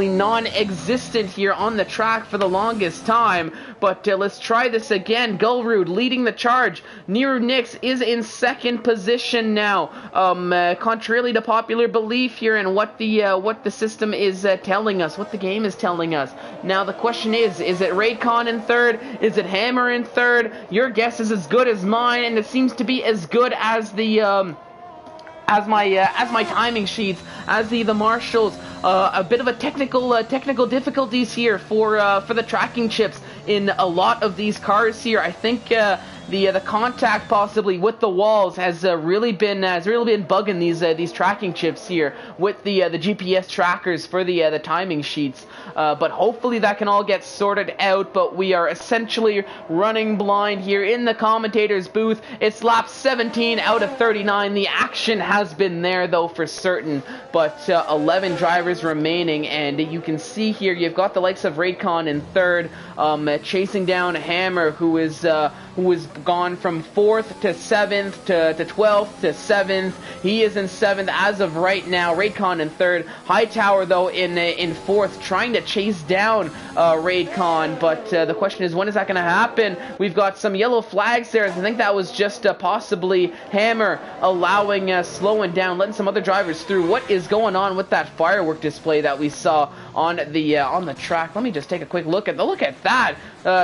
non-existent here on the track for the longest time. But let's try this again. Gulrud leading the charge. Nero Nix is in second position now. Contrarily to popular belief here and what the system is telling us, what the game is telling us. Now the question is it Raid Khan in third? Is it Hammer in third? Your guess is as good as mine, and it seems to be as good as as my timing sheets, as the marshals. A bit of a technical difficulties here for the tracking chips in a lot of these cars here. I think the contact possibly with the walls has really been bugging these tracking chips here with the GPS trackers for the timing sheets. But hopefully that can all get sorted out. But we are essentially running blind here in the commentator's booth. It's lap 17 out of 39. The action has been there though for certain, but 11 drivers remaining, and you can see here you've got the likes of Raid Khan in third, chasing down Hammer, who is gone from 4th to 7th to 12th to 7th. He is in 7th as of right now. Raidcon in 3rd. Hightower, though, in 4th, trying to chase down Raidcon. But the question is, when is that going to happen? We've got some yellow flags there. I think that was just possibly Hammer allowing, slowing down, letting some other drivers through. What is going on with that firework display that we saw on the track? Let me just take a quick look at that.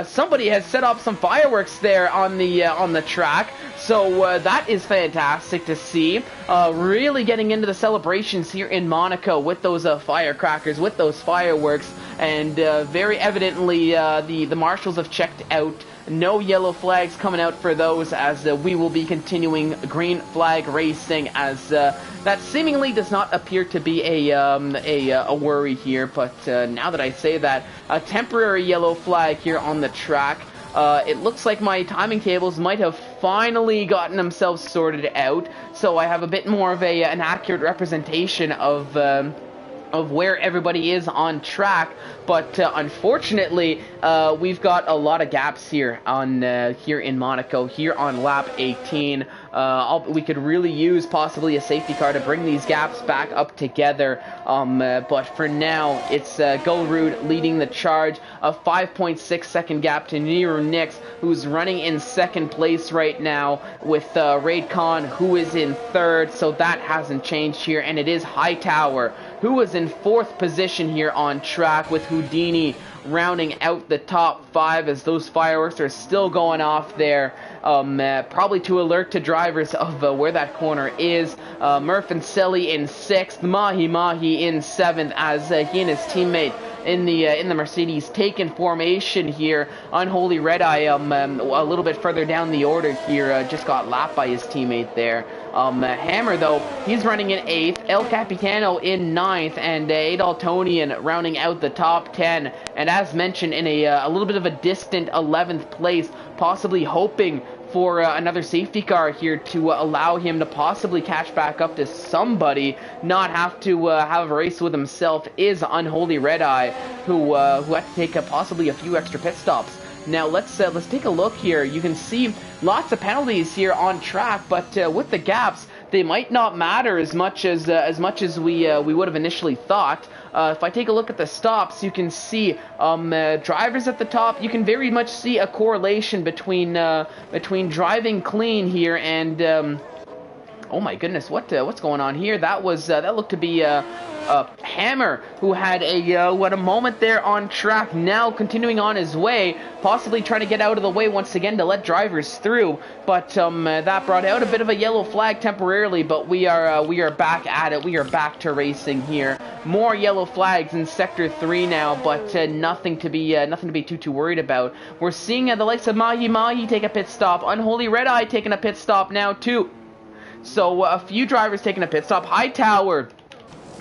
Somebody has set up some fireworks there on the track, so that is fantastic to see. Really getting into the celebrations here in Monaco with those firecrackers, with those fireworks, and very evidently the marshals have checked out. No yellow flags coming out for those, as we will be continuing green flag racing, as that seemingly does not appear to be a worry here. But now that I say that, a temporary yellow flag here on the track. It looks like my timing tables might have finally gotten themselves sorted out, so I have a bit more of an accurate representation of where everybody is on track. But unfortunately, we've got a lot of gaps here here in Monaco, here on lap 18. We could really use possibly a safety car to bring these gaps back up together. But for now, it's Golrud leading the charge. A 5.6 second gap to Nero Nix, who's running in 2nd place right now, with Raidcon, who is in 3rd. So that hasn't changed here. And it is Hightower, who is in 4th position here on track, with Houdini rounding out the top 5, as those fireworks are still going off there, probably to alert to drivers of where that corner is. Murph and Selly in 6th, Mahi in 7th, as he and his teammate in the Mercedes taking formation here. Unholy Red Eye a little bit further down the order here, just got lapped by his teammate there. Hammer, though, he's running in 8th, El Capitano in 9th, and Adaltonian rounding out the top 10, and as mentioned, in a little bit of a distant 11th place, possibly hoping for another safety car here to allow him to possibly catch back up to somebody, not have to have a race with himself, is Unholy Red Eye, who had to take possibly a few extra pit stops. Now let's take a look here. You can see lots of penalties here on track, but with the gaps, they might not matter as much as we would have initially thought. If I take a look at the stops, you can see drivers at the top. You can very much see a correlation between driving clean here and oh my goodness, what's going on here? That looked to be Hammer, who had a moment there on track, now continuing on his way, possibly trying to get out of the way once again to let drivers through, but that brought out a bit of a yellow flag temporarily, but we are back at it. We are back to racing here. More yellow flags in Sector 3 now, but nothing to be too worried about. We're seeing the likes of Mahi take a pit stop, Unholy Red Eye taking a pit stop now too. So a few drivers taking a pit stop. Hightower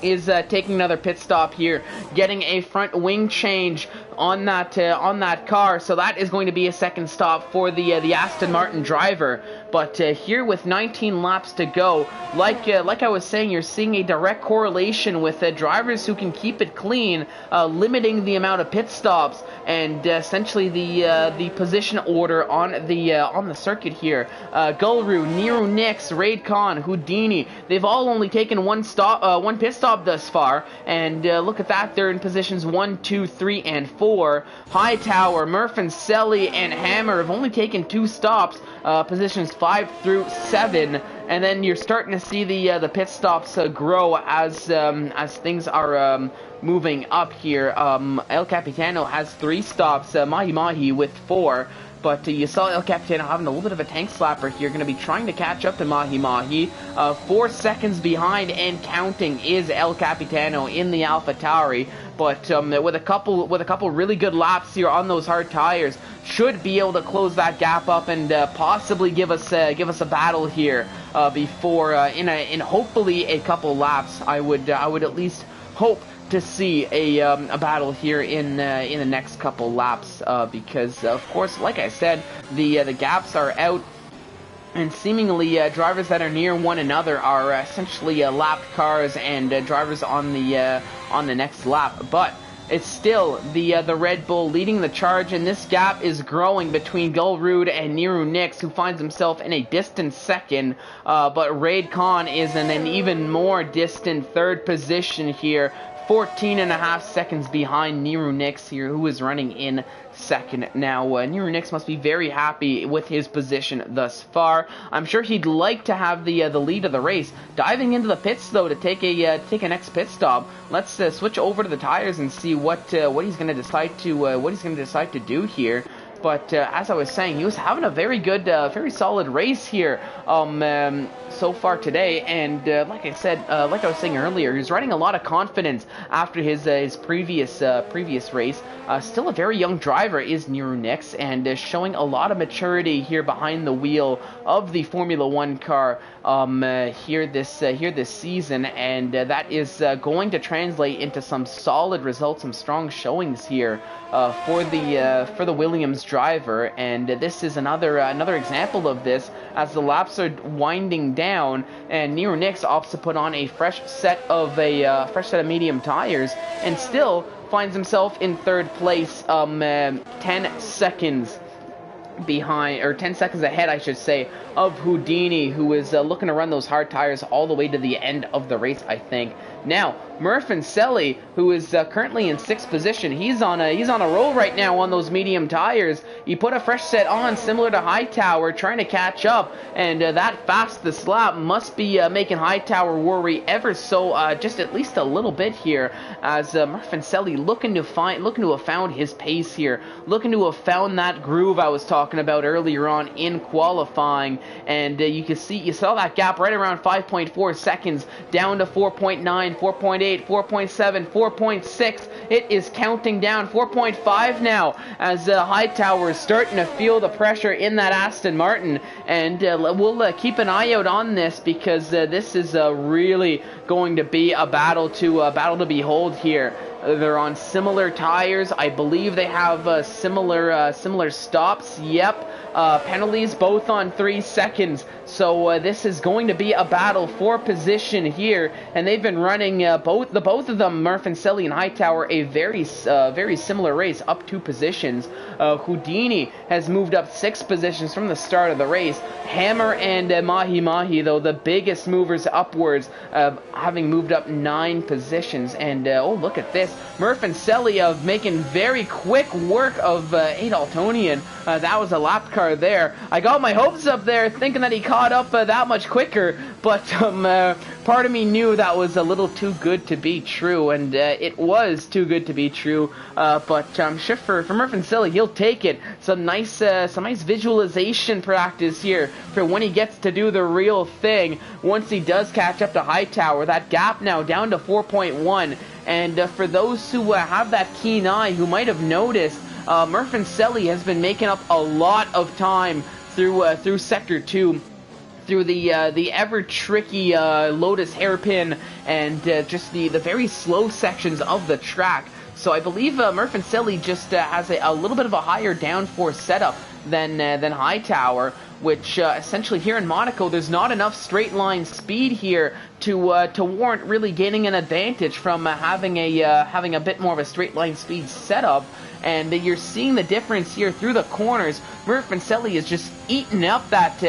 is taking another pit stop here, getting a front wing change on that car, so that is going to be a second stop for the Aston Martin driver. But here with 19 laps to go, like I was saying, you're seeing a direct correlation with drivers who can keep it clean, limiting the amount of pit stops, and essentially the position order on the circuit here. Golrud, Nero Nix, Raidcon, Houdini, they've all only taken one pit stop thus far, and look at that, they're in positions 1, 2, 3, and 4. Hightower, Murph and Selly, and Hammer have only taken 2 stops, positions 5 through 7, and then you're starting to see the pit stops grow as things are moving up here. El Capitano has 3 stops, Mahi with 4. But you saw El Capitano having a little bit of a tank slapper here, going to be trying to catch up to Mahi. 4 seconds behind and counting is El Capitano in the AlphaTauri. But with a couple really good laps here on those hard tires, should be able to close that gap up and possibly give us a battle here before in hopefully a couple laps. I would at least hope to see a battle here in the next couple laps, because of course, like I said, the gaps are out, and seemingly drivers that are near one another are essentially lapped cars and drivers on the next lap. But it's still the Red Bull leading the charge, and this gap is growing between Gulrud and Niru Nix, who finds himself in a distant second, but Raid Khan is in an even more distant third position here, 14.5 seconds behind Niru Nix here, who is running in second. Now, Niru Nix must be very happy with his position thus far. I'm sure he'd like to have the lead of the race. Diving into the pits though to take a next pit stop. Let's switch over to the tires and see what he's going to decide to do here. But as I was saying, he was having a very good, very solid race here so far today. And like I was saying earlier, he's riding a lot of confidence after his previous race. Still a very young driver is Niru Nix, and showing a lot of maturity here behind the wheel of the Formula One car here this season, and that is going to translate into some solid results, some strong showings here for the Williams driver. And this is another example of this, as the laps are winding down and Niru Nix opts to put on a fresh set of medium tires, and still finds himself in third place, 10 seconds behind, or 10 seconds ahead, I should say, of Houdini, who is looking to run those hard tires all the way to the end of the race, I think. Now, Murphy, who is currently in 6th position, he's on a roll right now on those medium tires. He put a fresh set on, similar to Hightower, trying to catch up, and that fastest lap must be making Hightower worry ever so, just at least a little bit here, as Murphy looking to have found his pace here, looking to have found that groove I was talking about earlier on in qualifying, and you saw that gap right around 5.4 seconds down to 4.9. 4.8, 4.7, 4.6. It is counting down. 4.5 now, as Hightower is starting to feel the pressure in that Aston Martin. And we'll keep an eye out on this, because this is really going to be a battle to behold here. They're on similar tires. I believe they have similar stops. Yep. Penalties both on 3 seconds. So this is going to be a battle for position here, and they've been running both of them, Murphy and Hightower, a very similar race, up 2 positions. Houdini has moved up 6 positions from the start of the race. Hammer and Mahi, though, the biggest movers upwards, having moved up 9 positions. And oh, look at this, Murphy making very quick work of Adaltonian. That was a lap car there. I got my hopes up there, thinking that he caught up that much quicker, but part of me knew that was a little too good to be true, and it was too good to be true. But I'm sure for Murphy, he'll take it. Some nice visualization practice here for when he gets to do the real thing. Once he does catch up to Hightower, that gap now down to 4.1. And for those who have that keen eye, who might have noticed, Murphy has been making up a lot of time through Sector 2, through the ever tricky Lotus hairpin, and just the very slow sections of the track. So I believe Murphy just has a little bit of a higher downforce setup than Hightower, which essentially here in Monaco, there's not enough straight line speed here to warrant really gaining an advantage from having a bit more of a straight line speed setup. And you're seeing the difference here through the corners. Murphy is just eating up that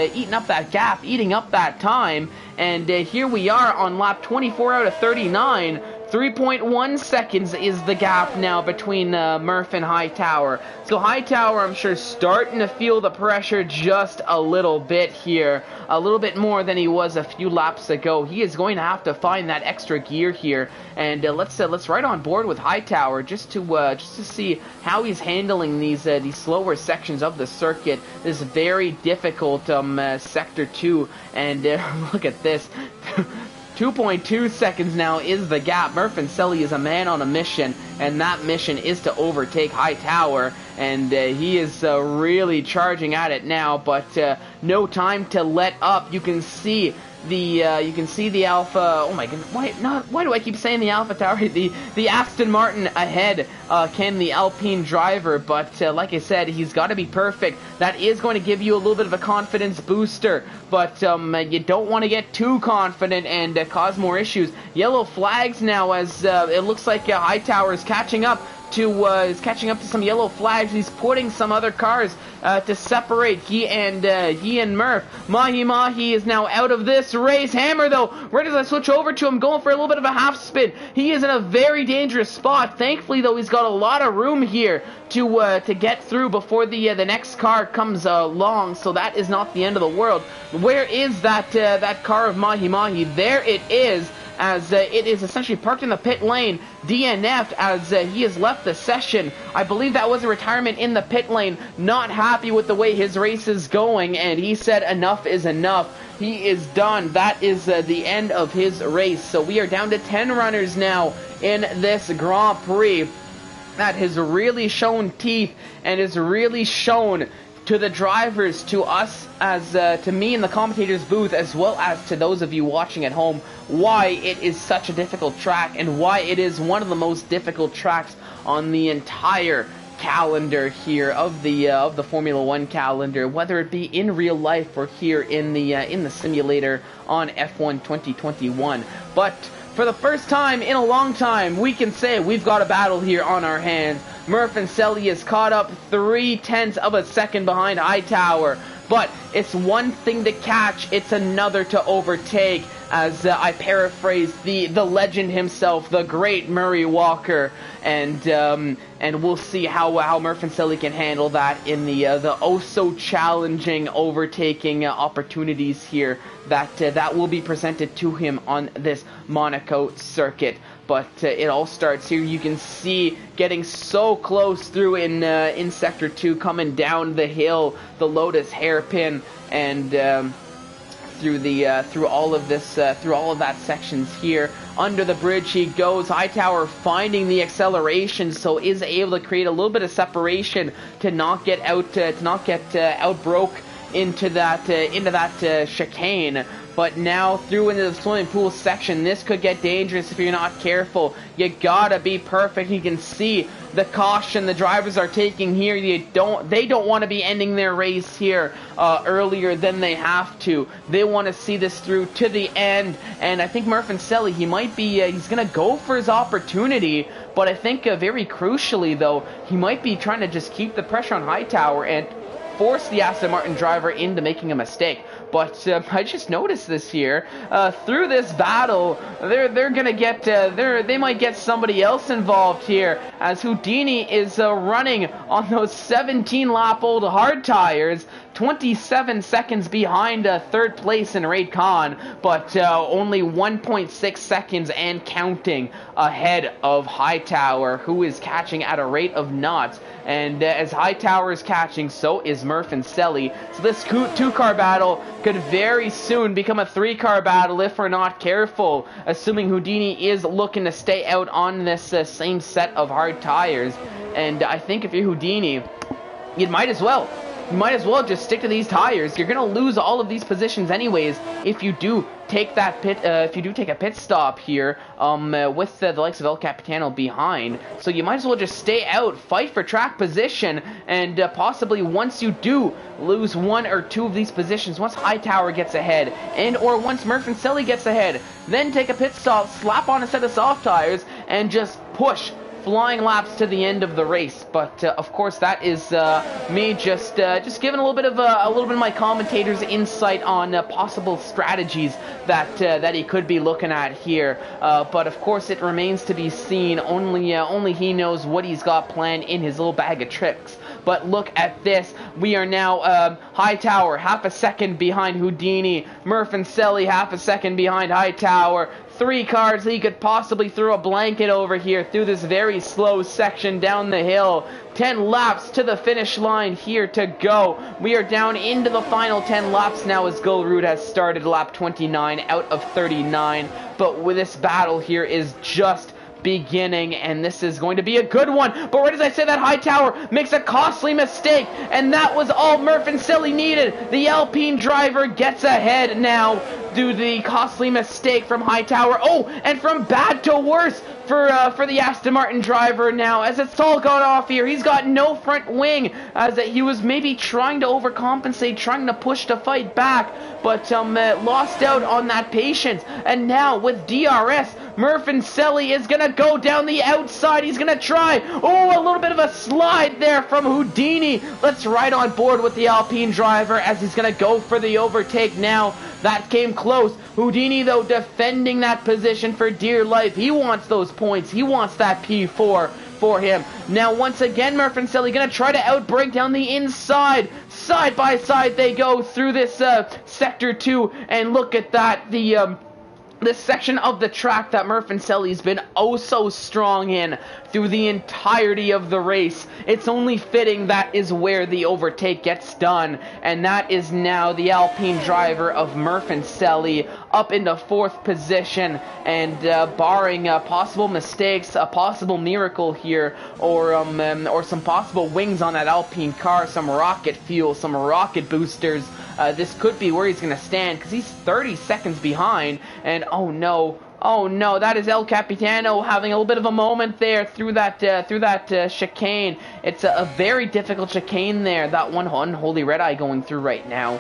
gap, eating up that time. And here we are on lap 24 out of 39. 3.1 seconds is the gap now between Murph and Hightower. So Hightower, I'm sure, starting to feel the pressure just a little bit here. A little bit more than he was a few laps ago. He is going to have to find that extra gear here. And let's ride on board with Hightower just to see how he's handling these slower sections of the circuit. This very difficult Sector 2. And look at this. 2.2 seconds now is the gap. Murphy is a man on a mission, and that mission is to overtake Hightower, and he is really charging at it now, but no time to let up. You can see you can see the Alpha. Oh my goodness, why do I keep saying the Alpha Tower? The Aston Martin ahead, can the Alpine driver, but like I said, he's got to be perfect. That is going to give you a little bit of a confidence booster, but you don't want to get too confident and cause more issues. Yellow flags now, as it looks like Hightower is catching up to some yellow flags. He's putting some other cars to separate he and Murph. Mahi is now out of this race. Hammer, though, right as I switch over to him, going for a little bit of a half spin. He is in a very dangerous spot. Thankfully, though, he's got a lot of room here to get through before the next car comes along. So that is not the end of the world. Where is that car of Mahi? There it is, as it is essentially parked in the pit lane, DNF'd as he has left the session. I believe that was a retirement in the pit lane, not happy with the way his race is going, and he said enough is enough. He is done. That is the end of his race. So we are down to 10 runners now in this Grand Prix. That has really shown teeth and has really shown to the drivers, to us, as to me in the commentator's booth, as well as to those of you watching at home, why it is such a difficult track and why it is one of the most difficult tracks on the entire calendar here of the Formula One calendar, whether it be in real life or here in the simulator on F1 2021. But for the first time in a long time, we can say we've got a battle here on our hands. Murphy is caught up 0.3 of a second behind Hightower. But it's one thing to catch, it's another to overtake, as I paraphrase the legend himself, the great Murray Walker, and we'll see how Murphy can handle that in the oh so challenging overtaking opportunities here that will be presented to him on this Monaco circuit. But it all starts here. You can see getting so close through in Sector 2, coming down the hill, the Lotus hairpin, and through all of that sections here. Under the bridge he goes. Hightower finding the acceleration, so is able to create a little bit of separation to not get outbroke into that chicane. But now through into the swimming pool section, this could get dangerous if you're not careful. You gotta be perfect. You can see the caution the drivers are taking here. They don't want to be ending their race here earlier than they have to. They want to see this through to the end. And I think Murphy, he might be he's gonna go for his opportunity. But I think very crucially though, he might be trying to just keep the pressure on Hightower and force the Aston Martin driver into making a mistake. But I just noticed this here through this battle. They're gonna get they might get somebody else involved here, as Houdini is running on those 17-lap-old hard tires, 27 seconds behind third place in Raid Khan, but only 1.6 seconds and counting ahead of Hightower, who is catching at a rate of knots. And as Hightower is catching, so is Murph and Selly. So this two-car battle could very soon become a 3-car battle if we're not careful, assuming Houdini is looking to stay out on this same set of hard tires. And I think if you're Houdini, you might as well just stick to these tires. You're gonna lose all of these positions anyways if you do take that take a pit stop here with the likes of El Capitano behind. So you might as well just stay out, fight for track position, and possibly once you do lose 1 or 2 of these positions, once Hightower gets ahead and or once Murphy gets ahead, then take a pit stop, slap on a set of soft tires, and just push flying laps to the end of the race. But of course, that is me just giving a little bit of my commentator's insight on possible strategies that he could be looking at here. But of course, it remains to be seen. Only he knows what he's got planned in his little bag of tricks. But look at this. We are now Hightower half a second behind Houdini. Murph and Selly half a second behind Hightower. 3 cars he could possibly throw a blanket over here through this very slow section down the hill. 10 laps to the finish line here to go. We are down into the final 10 laps now, as Gulrud has started lap 29 out of 39. But with this battle here is just beginning, and this is going to be a good one. But right as I say that, Hightower makes a costly mistake, and that was all Murph and Selly needed. The Alpine driver gets ahead now. due to the costly mistake from Hightower. Oh, and from bad to worse for the Aston Martin driver now, as it's all gone off here. He's got no front wing, as he was maybe trying to overcompensate, trying to push to fight back, but lost out on that patience. And now with DRS, Murfancelli is going to go down the outside. He's going to try. Oh, a little bit of a slide there from Houdini. Let's ride on board with the Alpine driver as he's going to go for the overtake now. That came close. Houdini, though, defending that position for dear life. He wants those points. He wants that P4 for him. Now, once again, Murfancelli going to try to outbrake down the inside. Side by side they go through this Sector 2. And look at that. This section of the track that Murfancelli's been oh so strong in through the entirety of the race. It's only fitting that is where the overtake gets done, and that is now the Alpine driver of Murfancelli up into 4th position, and barring possible mistakes, a possible miracle here, or some possible wings on that Alpine car, some rocket fuel, some rocket boosters, this could be where he's going to stand, because he's 30 seconds behind, and oh no, that is El Capitano having a little bit of a moment there through that chicane. It's a very difficult chicane there. That one unholy red eye going through right now.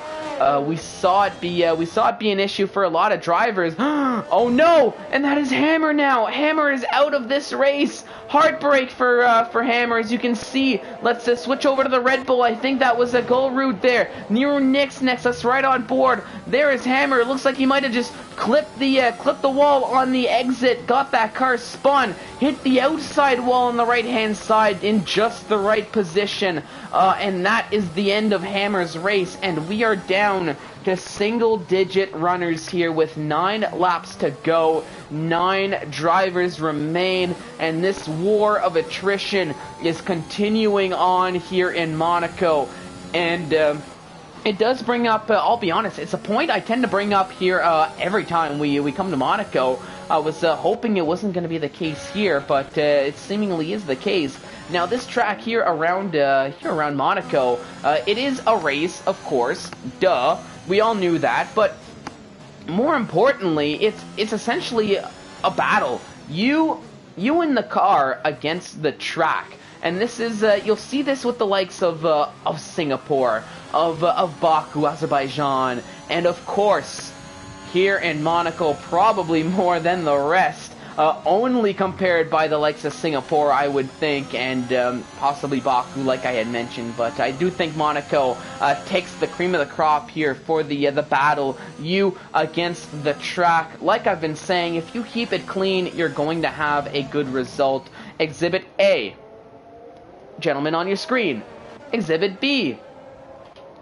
We saw it be an issue for a lot of drivers. Oh no! And that is Hammer now. Hammer is out of this race. Heartbreak for Hammer, as you can see. Let's switch over to the Red Bull. I think that was a goal route there. Nero Nix next. Let's right on board. There is Hammer. It looks like he might have just clipped the wall on the exit. Got that car spun. Hit the outside wall on the right-hand side in just the right position. And that is the end of Hammer's race. And we are down to single-digit runners here with 9 laps to go. 9 drivers remain, and this war of attrition is continuing on here in Monaco. And it does bring up, I'll be honest, it's a point I tend to bring up here every time we come to Monaco. I was hoping it wasn't going to be the case here, but it seemingly is the case. Now, this track here around Monaco, it is a race, of course, duh. We all knew that, but more importantly, it's essentially a battle. You in the car against the track, and this is you'll see this with the likes of Singapore, of Baku, Azerbaijan, and of course here in Monaco, probably more than the rest. Only compared by the likes of Singapore, I would think, and possibly Baku, like I had mentioned. But I do think Monaco takes the cream of the crop here for the battle. You against the track. Like I've been saying, if you keep it clean, you're going to have a good result. Exhibit A, gentlemen on your screen. Exhibit B,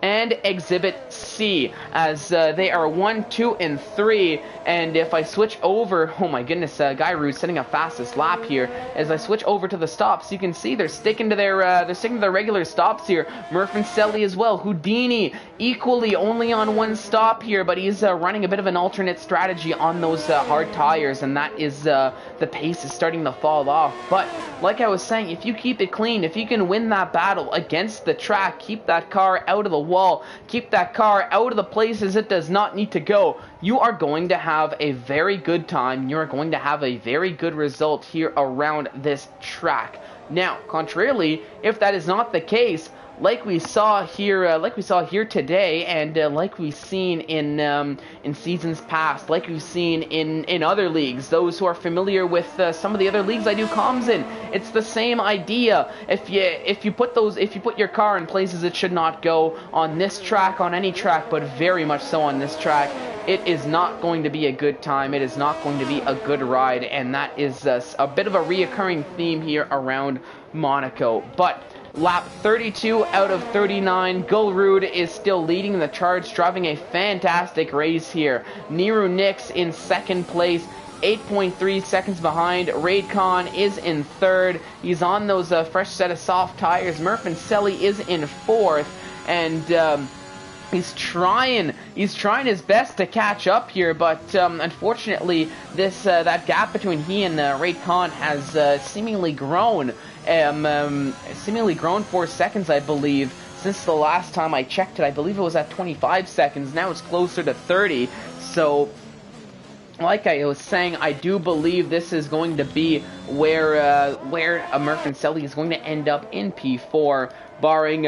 and Exhibit C, as they are 1, 2, and 3. And if I switch over, oh my goodness, Gairu's setting up fastest lap here. As I switch over to the stops, you can see they're sticking to their regular stops here. Murfancelli as well. Houdini equally only on 1 stop here, but he's running a bit of an alternate strategy on those hard tires, and that is the pace is starting to fall off. But like I was saying, if you keep it clean, if you can win that battle against the track, keep that car out of the wall, keep that car out of the places it does not need to go, you are going to have a very good time. You are going to have a very good result here around this track. Now, contrarily, if that is not the case, like we saw here today, and like we've seen in seasons past, like we've seen in other leagues, those who are familiar with some of the other leagues I do comms in, it's the same idea. If you put your car in places it should not go on this track, on any track, but very much so on this track, it is not going to be a good time. It is not going to be a good ride, and that is a bit of a reoccurring theme here around Monaco. But lap 32 out of 39, Gulrud is still leading the charge, driving a fantastic race here. Nero Nix in 2nd place, 8.3 seconds behind. Raid Khan is in 3rd. He's on those fresh set of soft tires. Murfancelli is in 4th, and he's trying his best to catch up here, but unfortunately, that gap between he and Raid Khan has seemingly grown 4 seconds, I believe, since the last time I checked it, I believe it was at 25 seconds. Now it's closer to 30. So, like I was saying, I do believe this is going to be where Mercancelli is going to end up in P4, barring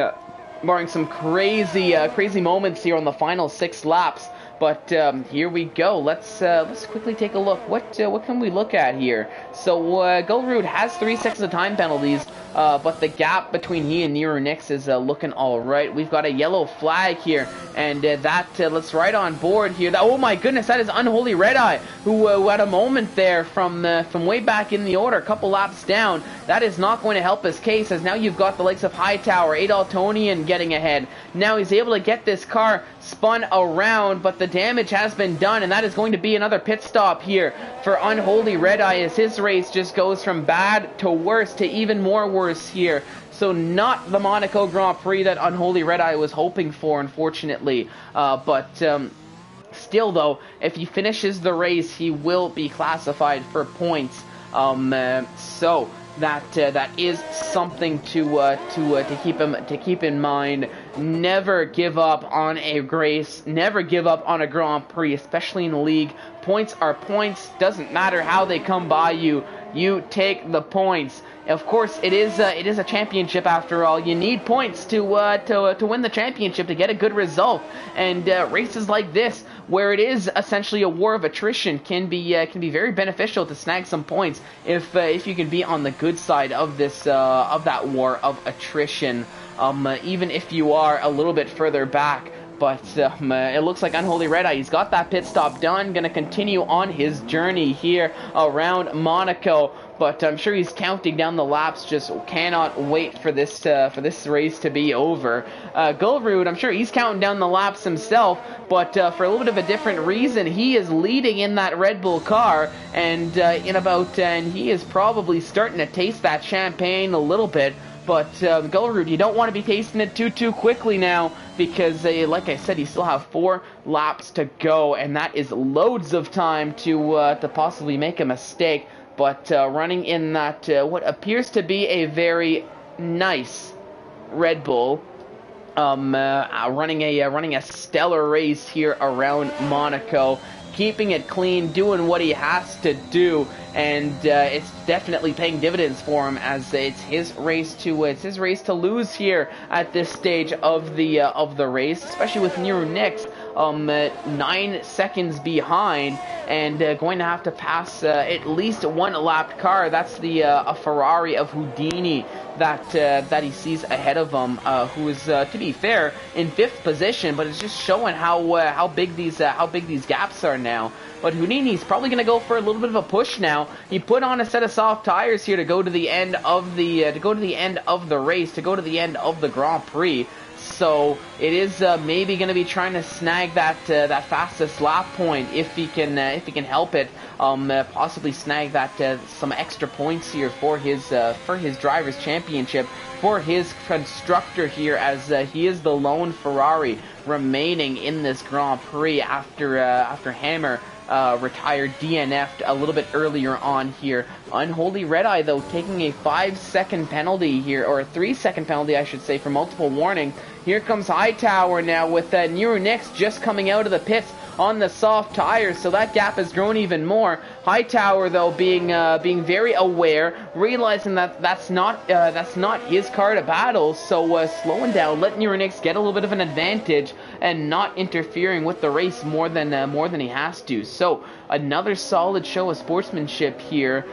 some crazy moments here on the final 6 laps. But here we go. Let's quickly take a look. What can we look at here? So Gulrud has 3 seconds of time penalties, but the gap between he and Nero Nix is looking all right. We've got a yellow flag here, and let's right on board here. Oh my goodness, that is Unholy Red Eye, who had a moment there from way back in the order, a couple laps down. That is not going to help his case, as now you've got the likes of Hightower, Adaltonian getting ahead. Now he's able to get this car spun around, but the damage has been done, and that is going to be another pit stop here for Unholy Red Eye, as his race just goes from bad to worse to even more worse here. So not the Monaco Grand Prix that Unholy Red Eye was hoping for, unfortunately. Still, though, if he finishes the race, he will be classified for points. So that is something to keep in mind. Never give up on a race. Never give up on a Grand Prix, especially in the league. Points are points. Doesn't matter how they come by you. You take the points. Of course, it is a championship after all. You need points to win the championship, to get a good result. And races like this, where it is essentially a war of attrition, can be very beneficial to snag some points if you can be on the good side of this of that war of attrition. Even if you are a little bit further back. But it looks like Unholy Red Eye, he's got that pit stop done, going to continue on his journey here around Monaco. But I'm sure he's counting down the laps, just cannot wait for this race to be over. Gulrud, I'm sure he's counting down the laps himself, but for a little bit of a different reason. He is leading in that Red Bull car, and he is probably starting to taste that champagne a little bit. But Gulrud, you don't want to be tasting it too quickly now, because like I said, you still have 4 laps to go, and that is loads of time to possibly make a mistake. But running in that what appears to be a very nice Red Bull, running a stellar race here around Monaco, keeping it clean, doing what he has to do, and it's definitely paying dividends for him, as it's his race to lose here at this stage of the race, especially with Nero Nix 9 seconds behind, and going to have to pass at least one lapped car. That's a Ferrari of Houdini that he sees ahead of him, who is, to be fair, in 5th position, but it's just showing how big these gaps are now. But Houdini's probably going to go for a little bit of a push now. He put on a set of soft tires here to go to the end of the race, to go to the end of the Grand Prix. So it is maybe going to be trying to snag that fastest lap point if he can help it. Possibly snag that some extra points here for his drivers' championship, for his constructor here, as he is the lone Ferrari remaining in this Grand Prix after Hammer retired, DNF'd a little bit earlier on here. Unholy Red Eye, though, taking a 5-second penalty here, or a 3-second penalty, I should say, for multiple warning. Here comes Hightower now with Nero Nix just coming out of the pits on the soft tires, so that gap has grown even more. Hightower, though, being very aware, realizing that that's not his car to battle, so slowing down, letting Nero Nix get a little bit of an advantage, and not interfering with the race more than he has to. So another solid show of sportsmanship here.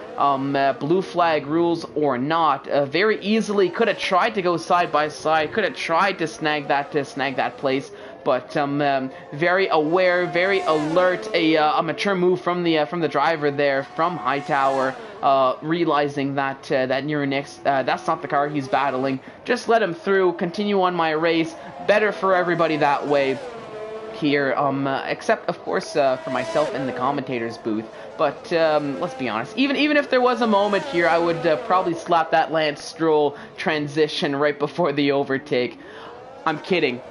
Blue flag rules or not, very easily could have tried to go side by side, could have tried to snag that place. But very aware, very alert, a mature move from the driver there, from Hightower, realizing that Nero Nix, that's not the car he's battling. Just let him through, continue on my race. Better for everybody that way here, except of course for myself in the commentator's booth. But let's be honest, even if there was a moment here, I would probably slap that Lance Stroll transition right before the overtake. I'm kidding.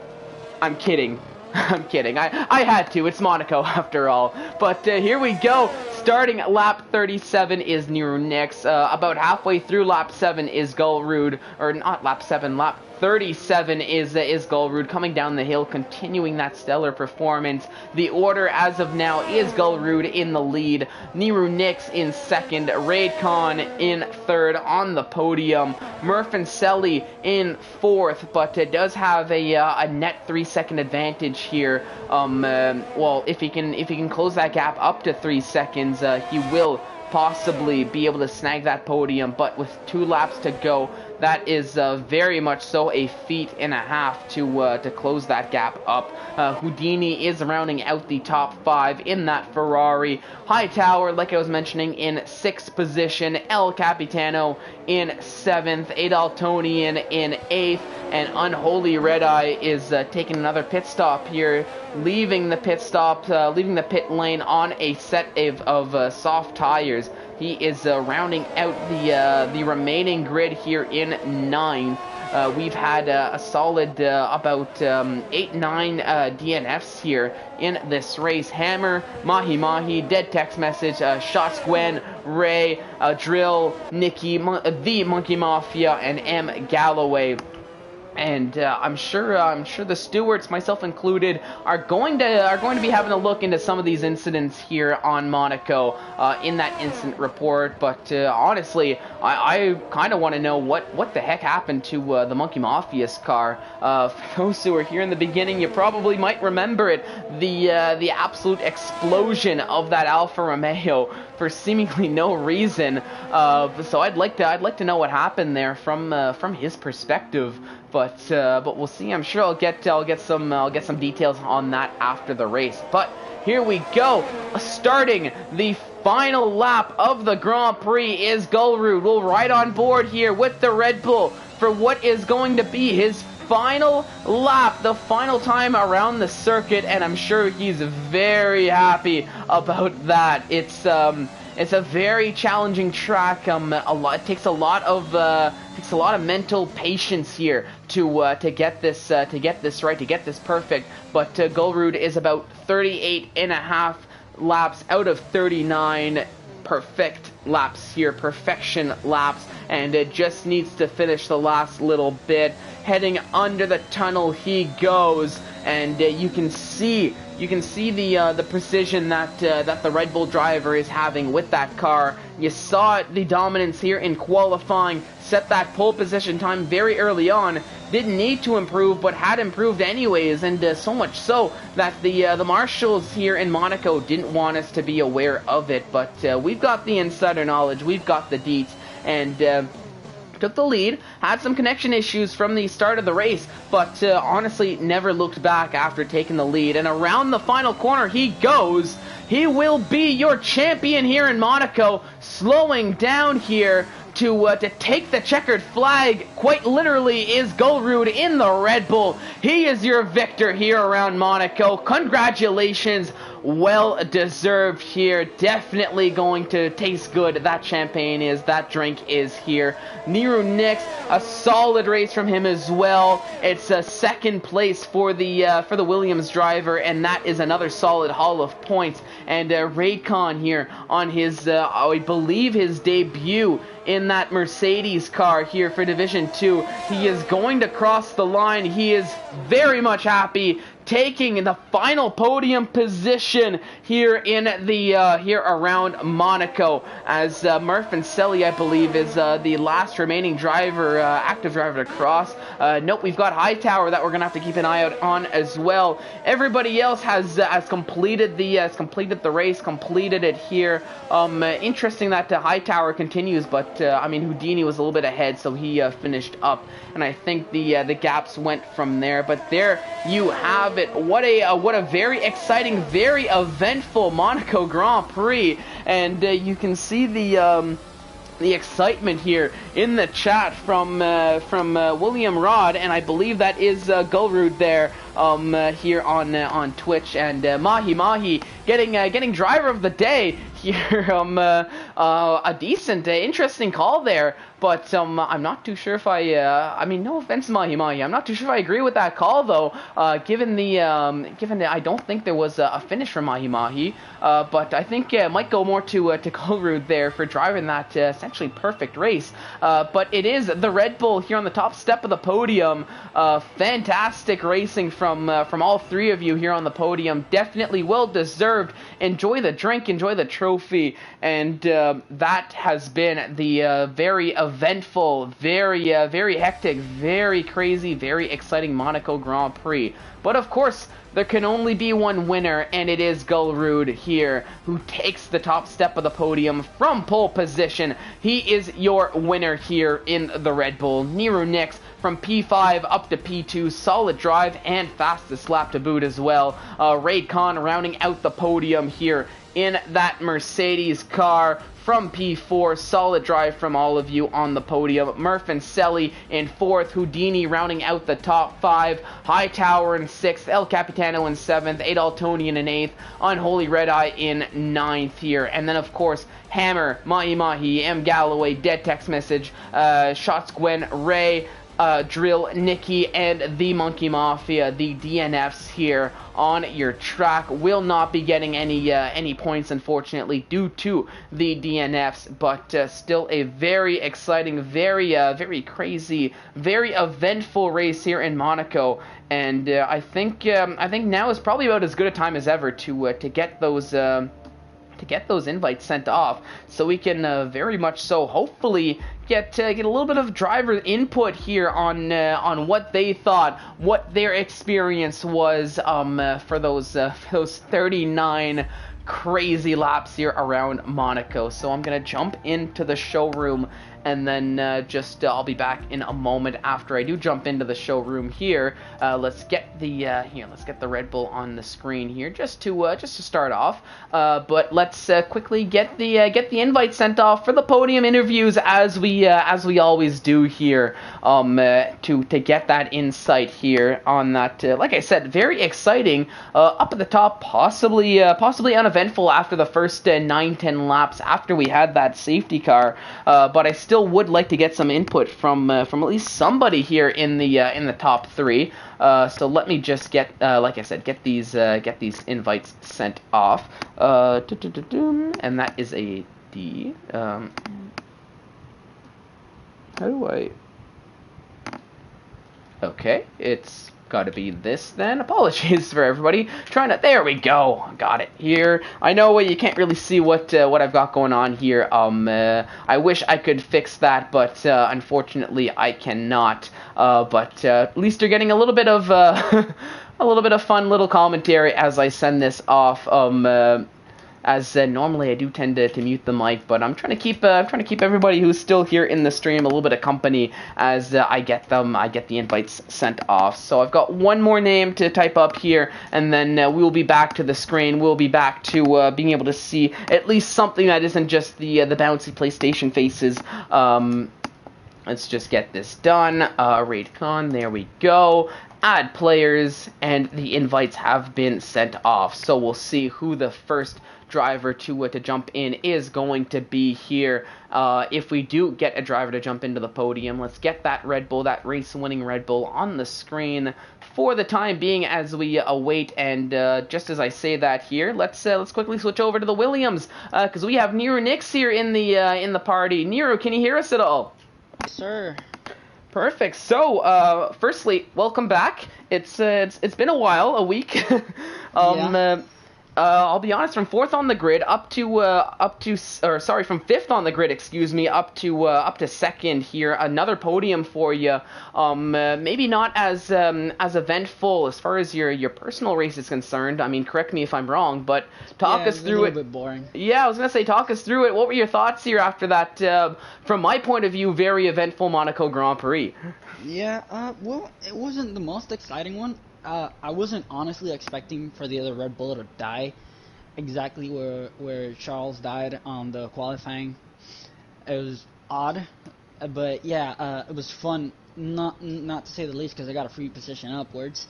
I'm kidding. I had to. It's Monaco after all. But here we go. Starting at lap 37 is Nero Nix. About halfway through lap 7 is Gulrud. Or not lap 7, lap 37 is Gulrud coming down the hill, continuing that stellar performance. The order as of now is Gulrud in the lead, Niru Nix in second, Raid Khan in third on the podium, Murphy in fourth, but it does have a net 3-second advantage here. Well, if he can close that gap up to 3 seconds, he will possibly be able to snag that podium, but with 2 laps to go, that is very much so a feat and a half to close that gap up. Houdini is rounding out the top 5 in that Ferrari. Hightower, like I was mentioning, in 6th position. El Capitano in 7th. Adaltonian in 8th. And Unholy Red Eye is taking another pit stop here, leaving the pit lane on a set of soft tires. He is rounding out the remaining grid here in 9th. We've had a solid about 8-9 DNFs here in this race. Hammer, Mahi, Dead Text Message, Shots Gwen, Ray, Drill, Nikki, The Monkey Mafia, and M. Galloway. And I'm sure the stewards, myself included, are going to be having a look into some of these incidents here on Monaco in that incident report. But honestly, I kind of want to know what the heck happened to the Monkey Mafia's car. For those who were here in the beginning, you probably might remember it. The absolute explosion of that Alfa Romeo for seemingly no reason. So I'd like to know what happened there from his perspective. But we'll see. I'm sure I'll get some details on that after the race. But here we go. Starting the final lap of the Grand Prix is Gulrud. We'll ride on board here with the Red Bull for what is going to be his final lap, the final time around the circuit, and I'm sure he's very happy about that. It's a very challenging track. It takes a lot of mental patience here to get this right, to get this perfect. But Gulrud is about 38.5 laps out of 39 perfect laps here, perfection laps, and it just needs to finish the last little bit. Heading under the tunnel he goes, and you can see the precision that the Red Bull driver is having with that car. You saw the dominance here in qualifying, set that pole position time very early on. Didn't need to improve, but had improved anyways, and so much so that the marshals here in Monaco didn't want us to be aware of it. But we've got the insider knowledge, we've got the deets, and took the lead, had some connection issues from the start of the race, but honestly never looked back after taking the lead. And around the final corner he goes. He will be your champion here in Monaco, slowing down here to take the checkered flag, quite literally, is Gulrud in the Red Bull. He is your victor here around Monaco. Congratulations. Well deserved here. Definitely going to taste good. That champagne is, that drink is here. Niru Nix, a solid race from him as well. It's a second place for the Williams driver, and that is another solid haul of points. And Raid Khan here on his, I believe his debut in that Mercedes car here for Division 2. He is going to cross the line. He is very much happy, taking the final podium position here in the here around Monaco, as Murphy, I believe, is the last remaining driver, active driver to cross. Nope, we've got Hightower that we're gonna have to keep an eye out on as well. Everybody else has completed the race, completed it here. Interesting that Hightower continues, but I mean, Houdini was a little bit ahead, so he finished up, and I think the gaps went from there. But there you have it. What a very exciting, very eventful Monaco Grand Prix, and you can see the excitement here in the chat from William Rod, and I believe that is Gulrud there here on Twitch, and Mahi getting driver of the day here. A decent, interesting call there. But I'm not too sure if I mean, no offense, Mahi Mahi. I'm not too sure if I agree with that call, though. Given that I don't think there was a finish for Mahi Mahi. But I think it might go more to Golrud there for driving that essentially perfect race. But it is the Red Bull here on the top step of the podium. Fantastic racing from all three of you here on the podium. Definitely well deserved. Enjoy the drink, enjoy the trophy, and that has been the very eventful, very hectic, very crazy, very exciting Monaco Grand Prix. But of course, there can only be one winner, and it is Golrud here, who takes the top step of the podium from pole position. He is your winner here in the Red Bull. Nero next from P5 up to P2, solid drive and fastest lap to boot as well. Raid Khan rounding out the podium here in that Mercedes car. From P4, solid drive from all of you on the podium. Murph and Selly in 4th, Houdini rounding out the top 5, Hightower in 6th, El Capitano in 7th, Adaltonian in 8th, Unholy Red Eye in 9th here. And then, of course, Hammer, Mahi Mahi, M. Galloway, Dead Text Message, Shots Gwen, Ray, Drill, Nikki, and the Monkey Mafia, the DNFs here on your track, will not be getting any points, unfortunately, due to the DNFs, but still a very exciting, very crazy, very eventful race here in Monaco, and I think now is probably about as good a time as ever to get those invites sent off, so we can very much so hopefully get a little bit of driver input here on what they thought, what their experience was for those 39 crazy laps here around Monaco. So I'm gonna jump into the showroom, and then I'll be back in a moment after I do jump into the showroom here. Let's get the Red Bull on the screen here just to start off. But let's quickly get the invite sent off for the podium interviews as we always do here. To get that insight here on that. Like I said, very exciting. Up at the top, possibly uneventful after the first 9-10 laps after we had that safety car. But I still would like to get some input from at least somebody here in the top 3. So let me just get like I said, get these invites sent off. And that is a D. How do I? Okay, it's got to be this then. Apologies for everybody. There we go. Got it here. I know you can't really see what I've got going on here. I wish I could fix that, but unfortunately I cannot. But at least you're getting a little bit of fun little commentary as I send this off. As normally I do tend to mute the mic, but I'm trying to keep everybody who's still here in the stream a little bit of company as I get the invites sent off. So I've got one more name to type up here, and then we'll be back to the screen. We'll be back to being able to see at least something that isn't just the bouncy PlayStation faces. Let's just get this done. Raid Con, there we go. Add players, and the invites have been sent off. So we'll see who the first driver to jump in is going to be here. If we do get a driver to jump into the podium, let's get that Red Bull, that race-winning Red Bull, on the screen for the time being as we await. And just as I say that here, let's quickly switch over to the Williams because we have Nero Nix here in the party. Nero, can you hear us at all? Yes, sir. Perfect. So, firstly, welcome back. It's been a while, a week. Yeah. I'll be honest, from 4th on the grid from 5th on the grid, excuse me, up to 2nd here. Another podium for you. Maybe not as eventful as far as your personal race is concerned. I mean, correct me if I'm wrong, but talk us through it. A little bit boring. Yeah, I was gonna say, talk us through it. What were your thoughts here after that? From my point of view, very eventful Monaco Grand Prix. Yeah. Well, it wasn't the most exciting one. I wasn't honestly expecting for the other Red Bull to die exactly where Charles died on the qualifying. It was odd, but yeah, it was fun, not to say the least, because I got a free position upwards.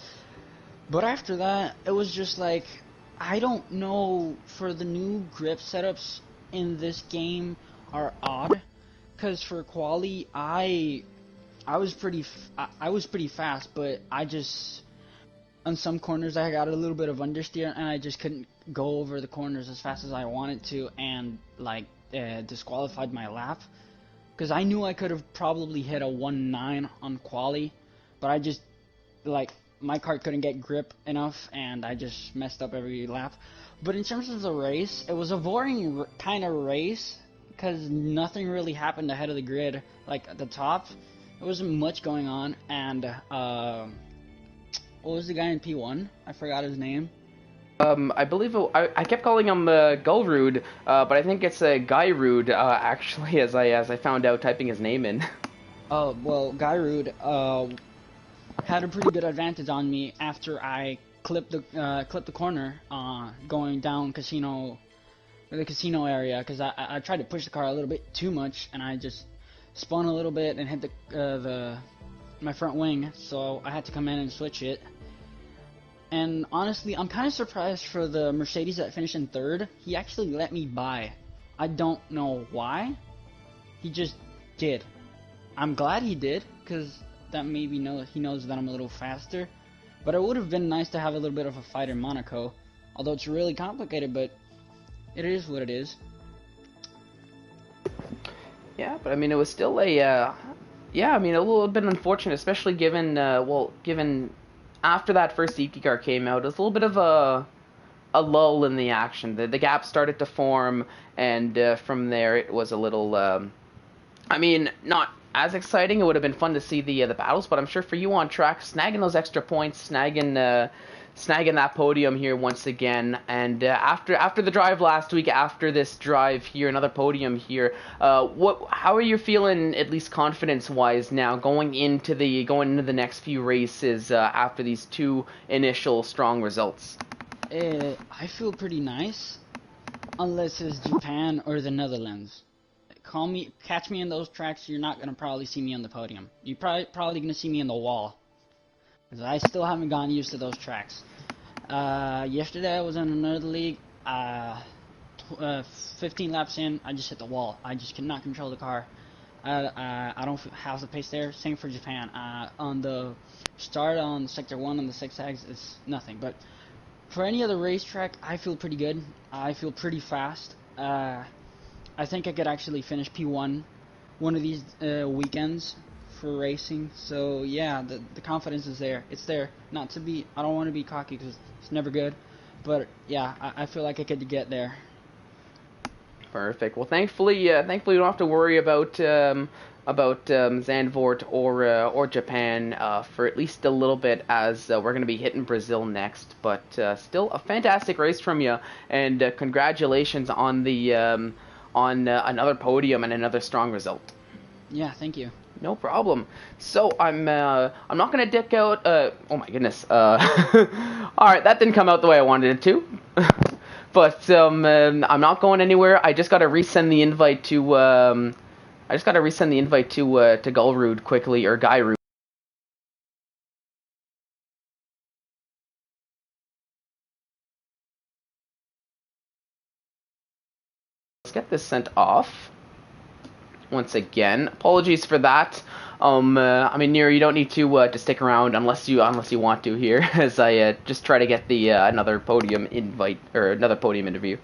But after that, it was just like, I don't know, for the new grip setups in this game are odd, because for quali I was I was pretty fast, but I just on some corners I got a little bit of understeer and I just couldn't go over the corners as fast as I wanted to, and like disqualified my lap, because I knew I could have probably hit a 1.9 on quali, but I just like my cart couldn't get grip enough and I just messed up every lap. But in terms of the race, it was a boring kind of race because nothing really happened ahead of the grid. Like at the top, there wasn't much going on, and what was the guy in P1? I forgot his name. I believe I kept calling him Gulrude, but I think it's Guyrude actually, as I found out typing his name in. Oh well, Guyrude had a pretty good advantage on me after I clipped the corner going down the casino area, because I tried to push the car a little bit too much and I just spun a little bit and hit my front wing, so I had to come in and switch it. And honestly, I'm kind of surprised for the Mercedes that finished in third. He actually let me by. I don't know why. He just did. I'm glad he did, because that maybe he knows that I'm a little faster. But it would have been nice to have a little bit of a fight in Monaco. Although it's really complicated, but it is what it is. Yeah, but I mean, it was still a yeah, I mean, a little bit unfortunate, especially given given after that first safety car came out, it was a little bit of a lull in the action. The gap started to form, and from there it was a little. I mean, not as exciting. It would have been fun to see the battles, but I'm sure for you on track, snagging those extra points, snagging that podium here once again, and after the drive last week, after this drive here, another podium here. How are you feeling, at least confidence-wise, now going into the next few races after these two initial strong results? I feel pretty nice, unless it's Japan or the Netherlands. Catch me in those tracks. You're not gonna probably see me on the podium. You're probably gonna see me in the wall, because I still haven't gotten used to those tracks. Yesterday I was in another league. 15 laps in, I just hit the wall. I just cannot control the car. I don't have the pace there. Same for Japan. On the start on Sector 1 on the zigzags, it's nothing. But for any other racetrack, I feel pretty good. I feel pretty fast. I think I could actually finish P1 one of these weekends for racing. So yeah, the confidence is there. It's there. I don't want to be cocky because it's never good, but yeah, I feel like I could get there. Perfect. Well, thankfully you don't have to worry about Zandvoort or Japan for at least a little bit, as we're going to be hitting Brazil next. But still a fantastic race from you, and congratulations on the on another podium and another strong result. Yeah, thank you. No problem. So I'm not gonna dick out. Oh my goodness. All right, that didn't come out the way I wanted it to. But I'm not going anywhere. I just gotta resend the invite to Gulrude quickly, or Guyrude. Let's get this sent off. Once again, apologies for that. I mean, Nero, you don't need to stick around unless you want to here, as I just try to get the another podium invite, or another podium interview.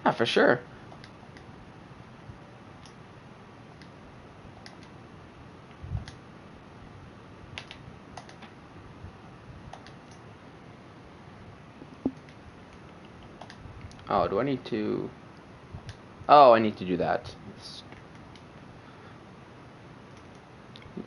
Yeah, for sure. Oh, do I need to? Oh, I need to do that.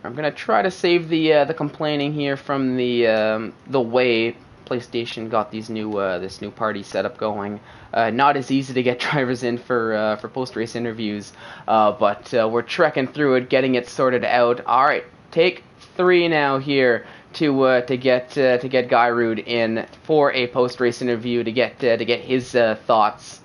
I'm gonna try to save the complaining here from the way PlayStation got these this new party setup going. Not as easy to get drivers in for post race interviews, but we're trekking through it, getting it sorted out. All right, take 3 now here to get Guyrude in for a post race interview to get his thoughts.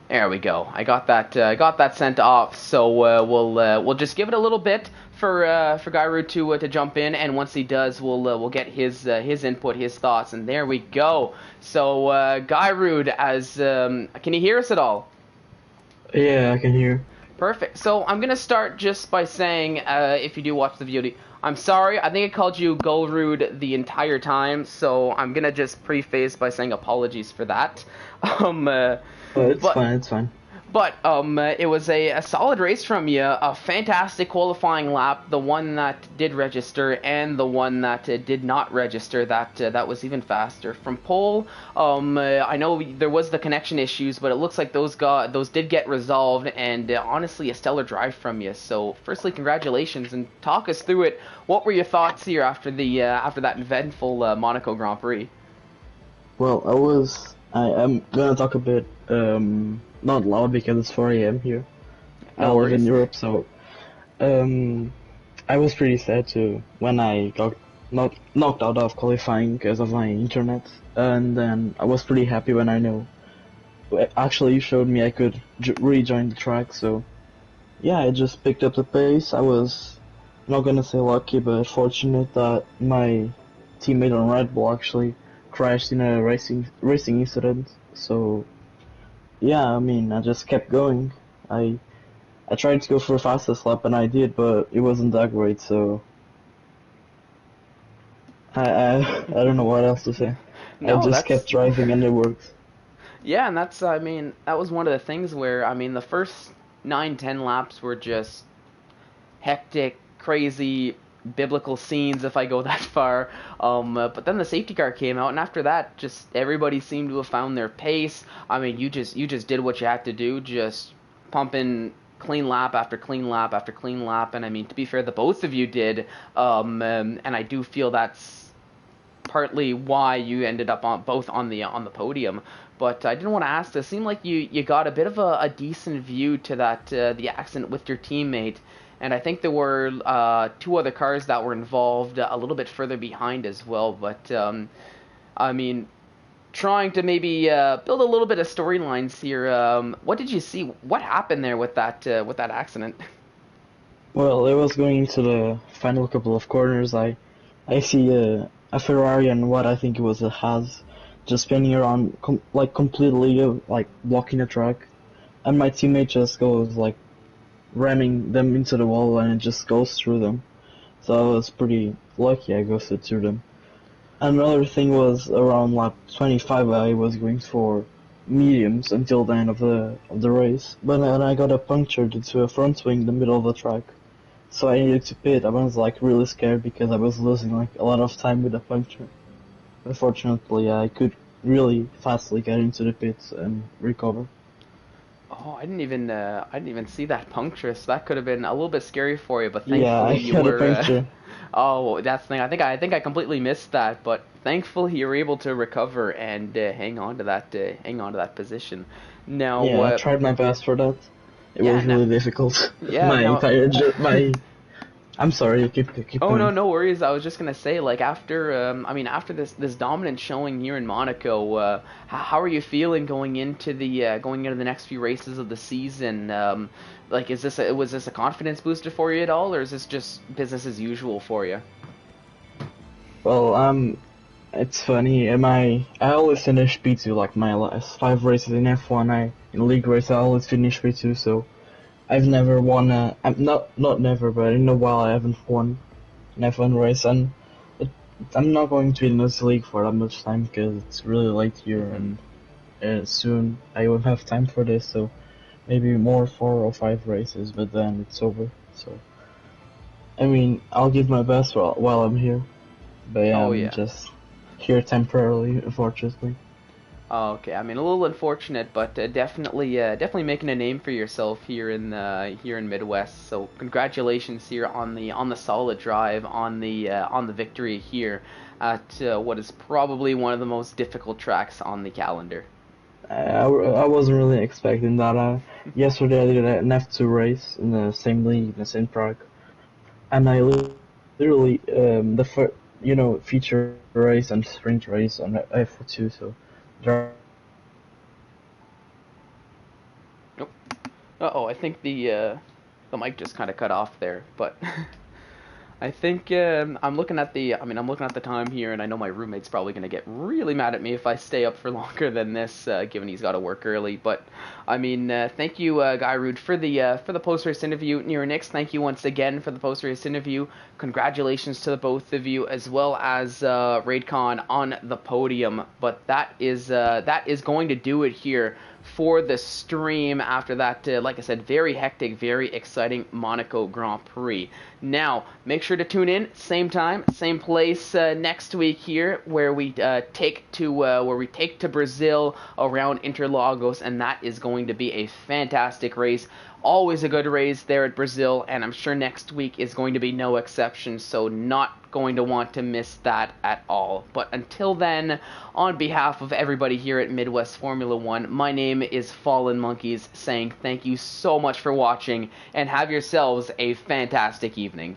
There we go. I got that sent off. So we'll just give it a little bit for Gairu to jump in, and once he does, we'll get his input, his thoughts, and there we go. So Gairu, as can you hear us at all? Yeah, I can hear. Perfect. So I'm gonna start just by saying, if you do watch the VOD, I'm sorry. I think I called you Golrude the entire time, so I'm gonna just preface by saying apologies for that. It's but fine, it's fine. But it was a solid race from you, a fantastic qualifying lap, the one that did register and the one that did not register, that was even faster. From pole, I know there was the connection issues, but it looks like those did get resolved, and honestly, a stellar drive from you. So, firstly, congratulations, and talk us through it. What were your thoughts here after that eventful Monaco Grand Prix? Well, I'm gonna talk a bit, not loud because it's 4 a.m. here. No I live worries. in Europe, so, I was pretty sad too when I got knocked out of qualifying because of my internet, and then I was pretty happy when I know. Actually, you showed me I could rejoin the track, so yeah, I just picked up the pace. I was not gonna say lucky, but fortunate that my teammate on Red Bull actually crashed in a racing incident. So yeah, I mean, I just kept going. I tried to go for a fastest lap, and I did, but it wasn't that great. So I don't know what else to say. I No, just that's kept driving, and it worked. Yeah, and I mean, that was one of the things where, I mean, the first 9, 10 laps were just hectic, crazy, biblical scenes, if I go that far. But then the safety car came out, and after that, just everybody seemed to have found their pace. I mean, you just did what you had to do, just pumping clean lap after clean lap after clean lap. And I mean, to be fair, the both of you did. And I do feel that's partly why you ended up both on the podium. But I didn't want to ask. It seemed like you got a bit of a decent view to that the accident with your teammate, and I think there were 2 other cars that were involved a little bit further behind as well. But I mean, trying to maybe build a little bit of storylines here. What did you see? What happened there with that accident? Well, it was going into the final couple of corners. I see a Ferrari and what I think it was a Haas just spinning around completely like blocking the track, and my teammate just goes like ramming them into the wall, and it just goes through them. So I was pretty lucky I ghosted through them. Another thing was around lap 25 I was going for mediums until the end of the race, but then I got a puncture due to a front wing in the middle of the track. So I needed to pit. I was like really scared because I was losing like a lot of time with the puncture. Unfortunately, I could really fastly get into the pits and recover. Oh, I didn't even see that puncture. So that could have been a little bit scary for you, but Yeah, thankfully I you got a were. puncture. Oh, that's the thing. I think I completely missed that, but thankfully you were able to recover and hang on to that position. Now, Yeah, I tried my best for that. It yeah, was really difficult. yeah, My now. entire my. I'm sorry. Keep Oh no, going. no worries. I was just gonna say, like I mean, after this dominant showing here in Monaco, how are you feeling going into the next few races of the season? Like, was this a confidence booster for you at all, or is this just business as usual for you? Well, it's funny. I always finish P2 like my last 5 races in F1. In league race I always finish P2. So I've never won I'm not never, but in a while I haven't won an F1 race, and it, I'm not going to be in this league for that much time because it's really late here, and soon I won't have time for this. So maybe more 4 or 5 races, but then it's over. So I mean, I'll give my best while I'm here, but yeah, Oh I'm yeah. just here temporarily, unfortunately. Oh, okay. I mean, a little unfortunate, but definitely making a name for yourself here in MidWest. So congratulations here on the solid drive, on the victory here at what is probably one of the most difficult tracks on the calendar. I wasn't really expecting that. Yesterday I did an F2 race in the same league, in the same track, and I literally feature race and sprint race on F2. So there Nope. Uh-oh, I think the mic just kind of cut off there, but I think I'm looking at the. I mean, I'm looking at the time here, and I know my roommate's probably going to get really mad at me if I stay up for longer than this, given he's got to work early. But I mean, thank you, Guy Rude, for the post race interview. Nero Nix, thank you once again for the post race interview. Congratulations to the both of you, as well as RaidCon on the podium. But that is going to do it here for the stream after that, like I said, very hectic, very exciting Monaco Grand Prix. Now, make sure to tune in, same time, same place next week here, where we take to Brazil around Interlagos, and that is going to be a fantastic race. Always a good race there at Brazil, and I'm sure next week is going to be no exception, so not going to want to miss that at all. But until then, on behalf of everybody here at Midwest Formula One, my name is Fallen Monkeys, saying thank you so much for watching, and have yourselves a fantastic evening.